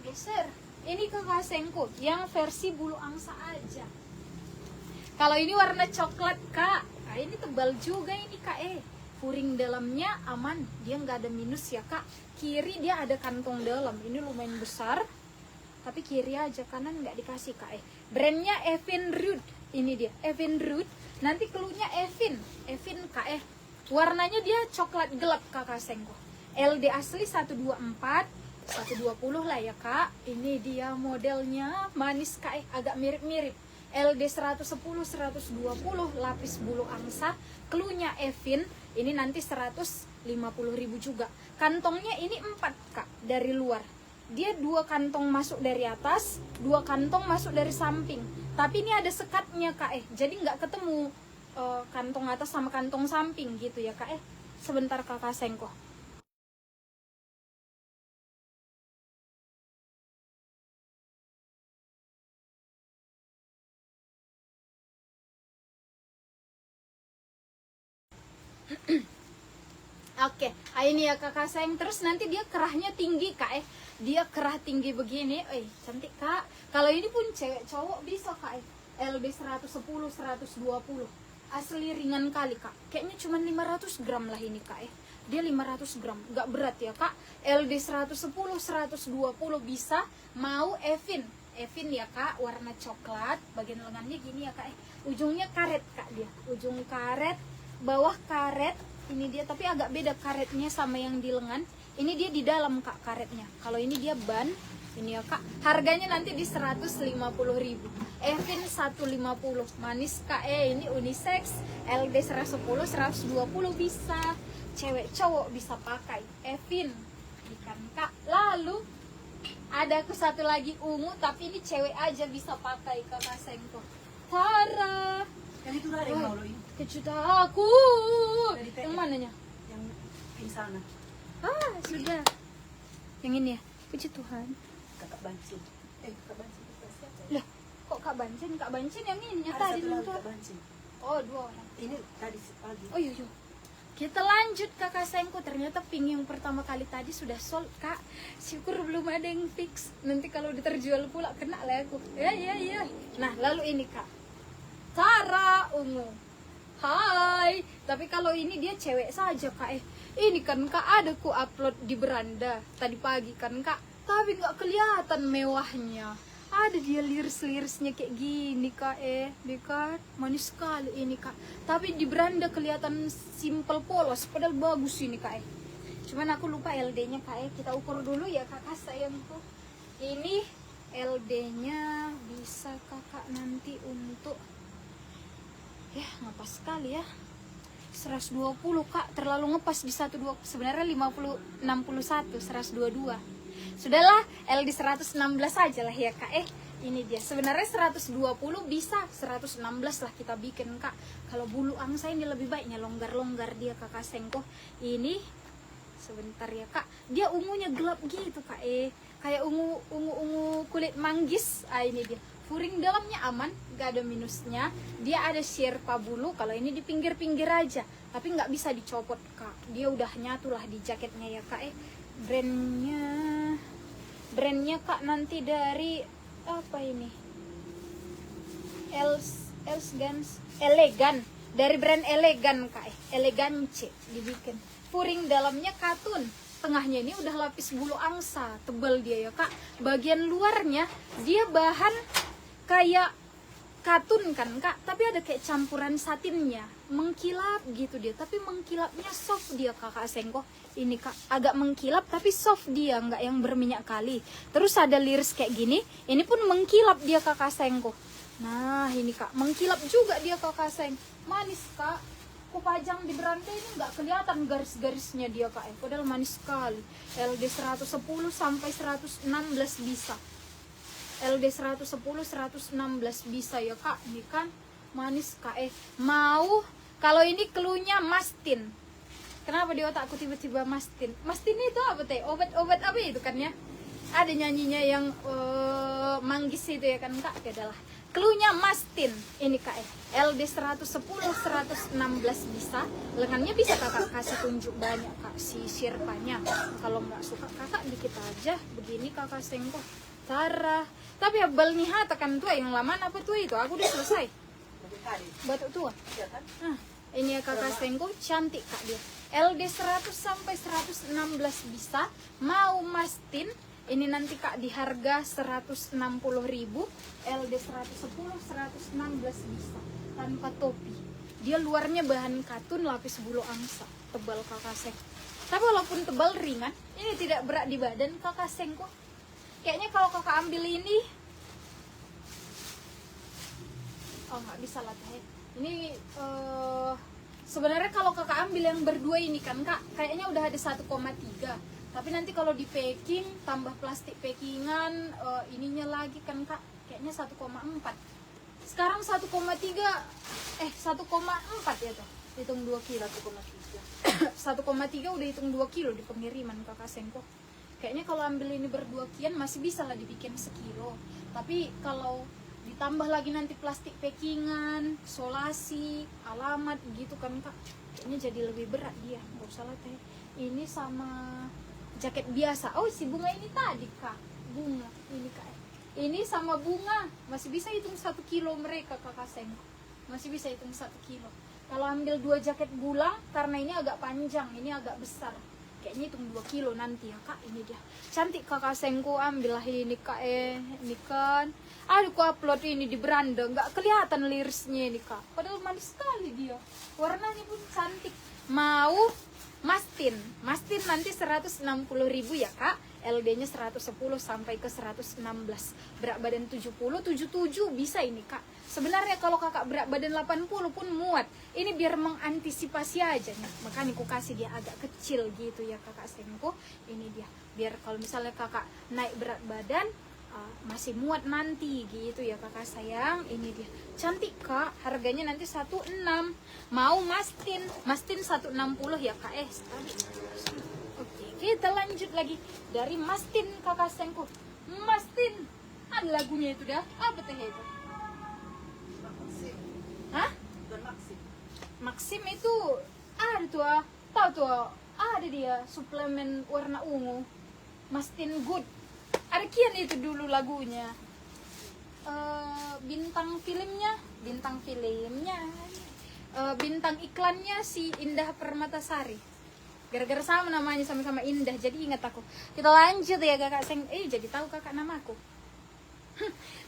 Geser. Ini kakak sayangku, yang versi bulu angsa aja. Kalau ini warna coklat kak, nah, ini tebal juga ini kak. Puring dalamnya aman, dia nggak ada minus ya kak. Kiri dia ada kantong dalam, ini lumayan besar, tapi kiri aja, kanan nggak dikasih kak. Brandnya Evinrude, ini dia Evinrude. Nanti keluarnya Evin kak. Warnanya dia coklat gelap kakak sayangku. LD asli 124, 120 lah ya kak. Ini dia modelnya, manis kak, agak mirip-mirip. LD 110, 120, lapis bulu angsa. Keluarnya Evin, ini nanti 150.000 juga. Kantongnya ini 4 kak dari luar. Dia 2 kantong masuk dari atas, 2 kantong masuk dari samping. Tapi ini ada sekatnya kak, jadi nggak ketemu kantong atas sama kantong samping gitu ya kak. Sebentar kakak sayangku. Oke, ini ya kakak sayang. Terus nanti dia kerahnya tinggi kak. Dia kerah tinggi begini, cantik kak. Kalau ini pun cewek cowok bisa kak. LB 110, 120. Asli ringan kali kak. Kayaknya cuma 500 gram lah ini kak. dia 500 gram, nggak berat ya kak. LD 110, 120 bisa. Mau Evin ya kak, warna coklat, bagian lengannya gini ya kak, ujungnya karet kak, dia ujung karet, bawah karet. Ini dia, tapi agak beda karetnya sama yang di lengan. Ini dia di dalam kak karetnya. Kalau ini dia ban. Ini ya kak, harganya nanti di 150.000. Evin 150, manis kak. Ini unisex, LD 110, 120 bisa. Cewek cowok bisa pakai. Evin, ikan kak. Lalu ada ke satu lagi ungu, tapi ini cewek aja bisa pakai kakak Sengko. Tara. Yang itu dari mau lo ini. Kejutan aku. Dari Yang mananya? Yang di sana. Sudah. Yang ini ya. Puji Tuhan. Kakak Bancin. Kakak Bancin itu siapa? Lah, kok Kak Bancin? Kak Bancin yang ini Ada tadi satu lagi tuh. Kak Bancin. Oh, 2 orang. Ini tadi pagi. Oh, yuk. Kita lanjut kakak Sengko. Ternyata pink yang pertama kali tadi sudah sold kak. Syukur belum ada yang fix. Nanti kalau udah terjual pula kena lah aku. Ya. Nah, lalu ini kak, Tara ungu. Hai. Tapi kalau ini dia cewek saja kak. Ini kan kak, ada ku upload di beranda tadi pagi kan kak. Tapi nggak kelihatan mewahnya. Ada dia liris-lirisnya kayak gini kak. Dia kan manis sekali ini kak. Tapi di beranda kelihatan simple polos, padahal bagus ini kak. Cuman aku lupa LD-nya kak. Kita ukur dulu ya kakak sayangku. Ini LD-nya bisa kakak nanti untuk, ya ngepas sekali ya, 120 kak. Terlalu ngepas di 12, sebenarnya 50, 61, 122. Sudahlah, LD 116 aja lah ya kak. Ini dia, sebenarnya 120 bisa, 116 lah kita bikin kak. Kalau bulu angsa ini lebih baiknya longgar-longgar dia kakak Sengko. Ini sebentar ya kak, dia ungunya gelap gitu kak. Kayak ungu kulit manggis. Ini dia, furing dalamnya aman, gak ada minusnya. Dia ada sherpa bulu. Kalau ini di pinggir-pinggir aja, tapi nggak bisa dicopot kak. Dia udah nyatu lah di jaketnya ya kak. Brandnya kak nanti dari apa ini, Elegan, dari brand Elegan kak. Elegance dibikin. Furing dalamnya katun, tengahnya ini udah lapis bulu angsa, tebal dia ya kak. Bagian luarnya dia bahan kayak katun kan kak, tapi ada kayak campuran satinnya, mengkilap gitu dia. Tapi mengkilapnya soft dia kakak Sengko. Ini kak, agak mengkilap tapi soft dia, nggak yang berminyak kali. Terus ada liris kayak gini, ini pun mengkilap dia kakak Sengko. Nah ini kak, mengkilap juga dia kakak Seng. Manis kak. Aku pajang di beranda ini nggak kelihatan garis-garisnya dia kak. Padahal manis sekali. LD 110 sampai 116 bisa. LD 110 116 bisa ya kak. Ini kan manis kak. Mau, kalau ini cluenya mastin. Kenapa di otakku tiba-tiba mastin? Mastin itu apa teh? Obat-obat apa itu kan ya? Ada nyanyinya yang manggis itu ya kan kak. Ya adalah cluenya mastin. Ini kak. LD 110 116 bisa. Lengannya bisa kakak kasih tunjuk banyak kak, si sherpanya. Kalau nggak suka kakak dikit aja. Begini kakak Sengko. Tara. Tapi abal nih tekan tua yang lama apa tua itu? Aku udah selesai. Batuk tua. Iya kan? Ini ya kakak Sengko, cantik kak dia. LD 100 sampai 116 bisa. Mau mastin, ini nanti kak di harga 160.000. LD 110 116 bisa. Tanpa topi. Dia luarnya bahan katun, lapis bulu angsa. Tebal kakak Sengko. Tapi walaupun tebal ringan, ini tidak berat di badan kakak Sengko. Kayaknya kalau kakak ambil ini, oh nggak bisa lah teh. Ini sebenarnya kalau kakak ambil yang berdua ini kan kak, kayaknya udah ada 1,3. Tapi nanti kalau di packing tambah plastik packingan, ininya lagi kan kak, kayaknya 1,4. Sekarang 1,3, 1,4 ya tuh, hitung 2 kilo. 1,3 udah hitung 2 kilo di pengiriman kakak Sengko. Kayaknya kalau ambil ini berdua kian masih bisa lah dibikin sekilo. Tapi kalau ditambah lagi nanti plastik packingan, solasi, alamat gitu kan kak, kayaknya jadi lebih berat dia. Nggak usah lah teh. Ini sama jaket biasa. Oh si bunga ini tadi kak, bunga ini kak. Ini sama bunga masih bisa hitung 1 kilo mereka kakak Seng. Masih bisa hitung 1 kilo. Kalau ambil 2 jaket gulang, karena ini agak panjang, ini agak besar, kayaknya hitung 2 kilo nanti ya kak. Ini dia cantik kakak Sengko, ambillah ini kak. Ini kan aduh, aku upload ini di beranda nggak kelihatan lirisnya ini kak, padahal manis sekali dia, warnanya pun cantik. Mau mastin nanti 160.000 ya kak, LD nya 110 sampai ke 116, berat badan 77 bisa ini kak. Sebenarnya kalau kakak berat badan 80 pun muat, ini biar mengantisipasi aja nih, makanya aku kasih dia agak kecil gitu ya kakak Sengko. Ini dia biar kalau misalnya kakak naik berat badan masih muat nanti gitu ya kakak sayang. Ini dia cantik kak, harganya nanti 16. Mau mastin 160 ya kak. Oke, kita lanjut lagi dari mastin kakak Sengko. Mastin ada lagunya itu dah, apa teh itu? Hah? Maxim itu ada tuh, tahu tuh, ada dia suplemen warna ungu, Mastin Good. Ada kian itu dulu lagunya. Bintang filmnya, bintang iklannya si Indah Permatasari. Gara-gara sama namanya, sama-sama Indah, jadi ingat aku. Kita lanjut ya kakak Seng. Jadi tahu kakak namaku.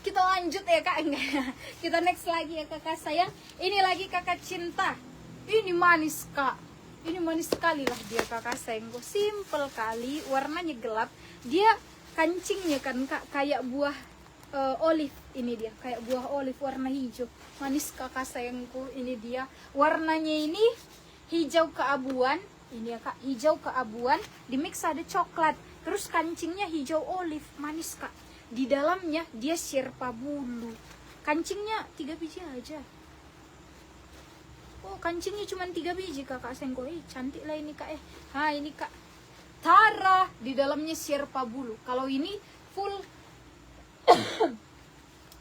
Kita lanjut ya kak, enggak. Kita next lagi ya kakak sayang. Ini lagi kakak cinta. Ini manis kak. Ini manis sekali lah dia kakak sayang. Simple kali, warnanya gelap. Dia kancingnya kan kak kayak buah olive. Ini dia kayak buah olive warna hijau. Manis kakak sayangku. Ini dia warnanya, ini hijau keabuan. Ini ya kak, hijau keabuan. Di mix ada coklat. Terus kancingnya hijau olive, manis kak. Di dalamnya dia sherpa bulu. Kancingnya 3 biji aja. Oh, kancingnya cuma 3 biji kakak Sengko. Cantik lah ini kak. Ini kak Tara, di dalamnya sherpa bulu. Kalau ini full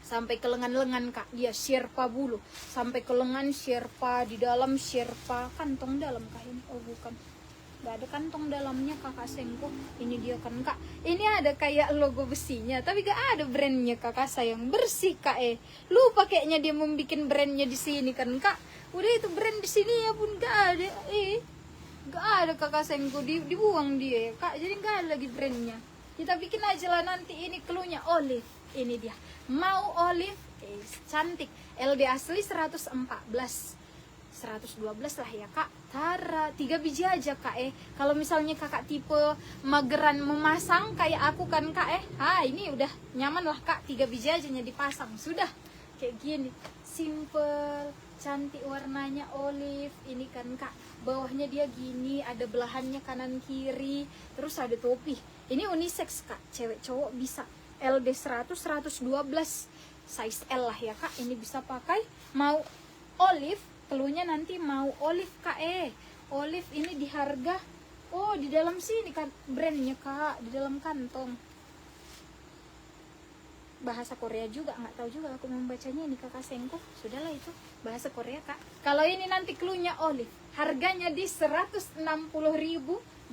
sampai ke lengan-lengan kak, dia sherpa bulu sampai ke lengan, sherpa di dalam, sherpa kantong dalam kak ini. Oh bukan, nggak ada kantong dalamnya kakak Sengko. Ini dia kan kak, ini ada kayak logo besinya tapi gak ada brandnya kakak sayang. Bersih kak. Lupa kayaknya dia membuat brandnya di sini kan kak. Udah itu brand di sini ya pun gak ada. Gak ada kakak Sengko, dibuang dia ya kak, jadi gak ada lagi brandnya. Kita bikin aja lah nanti. Ini cluenya olive. Ini dia mau olive. Cantik. LD asli 114, 112 lah ya kak. Tara 3 biji aja kak. Kalau misalnya kakak tipe mageran memasang kayak aku kan kak, ini udah nyaman lah kak, 3 biji aja dipasang sudah kayak gini. Simple, cantik warnanya olive. Ini kan kak, bawahnya dia gini, ada belahannya kanan kiri, terus ada topi. Ini unisex kak, cewek cowok bisa. LD 100, 112 size L lah ya kak. Ini bisa pakai. Mau olive, keluarnya nanti mau olive kak. Olive ini di harga, di dalam sini kan brandnya kak, di dalam kantong. Bahasa Korea juga, nggak tahu juga aku membacanya ini kakak Sengko. Sudahlah itu bahasa Korea kak. Kalau ini nanti cluenya olive, harganya di 160.000,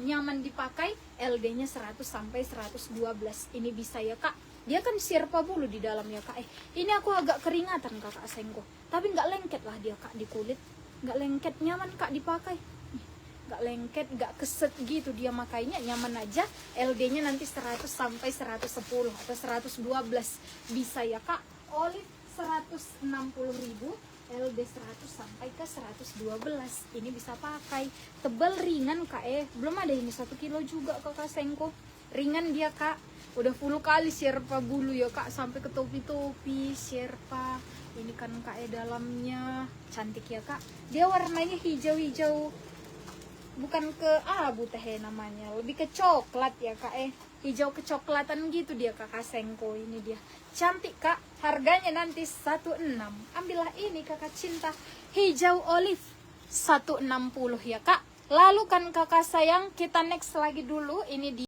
nyaman dipakai. LD nya 100 sampai 112. Ini bisa ya kak. Dia kan sherpa bulu di dalamnya kak. Ini aku agak keringatan kakak Sengko, tapi nggak lengket lah dia kak di kulit. Nggak lengket, nyaman kak dipakai. Nggak lengket, nggak keset gitu, dia makainya nyaman aja. LD nya nanti 100 sampai 110 atau 112 bisa ya kak. Olive 160.000, LD 100 sampai ke 112. Ini bisa pakai. Tebal, ringan kak. Belum ada ini 1 kilo juga kakak Sengko. Ringan dia kak. Udah full kali sherpa bulu ya kak, sampai ke topi-topi sherpa. Ini kan kak dalamnya cantik ya kak. Dia warnanya hijau-hijau, bukan ke abu teh namanya, lebih ke coklat ya kak. Hijau kecoklatan gitu dia kakak Sengko. Ini dia cantik kak. Harganya nanti 16. Ambillah ini kakak cinta, hijau olive 160 ya kak. Lalu kan kakak sayang, kita next lagi dulu. Ini dia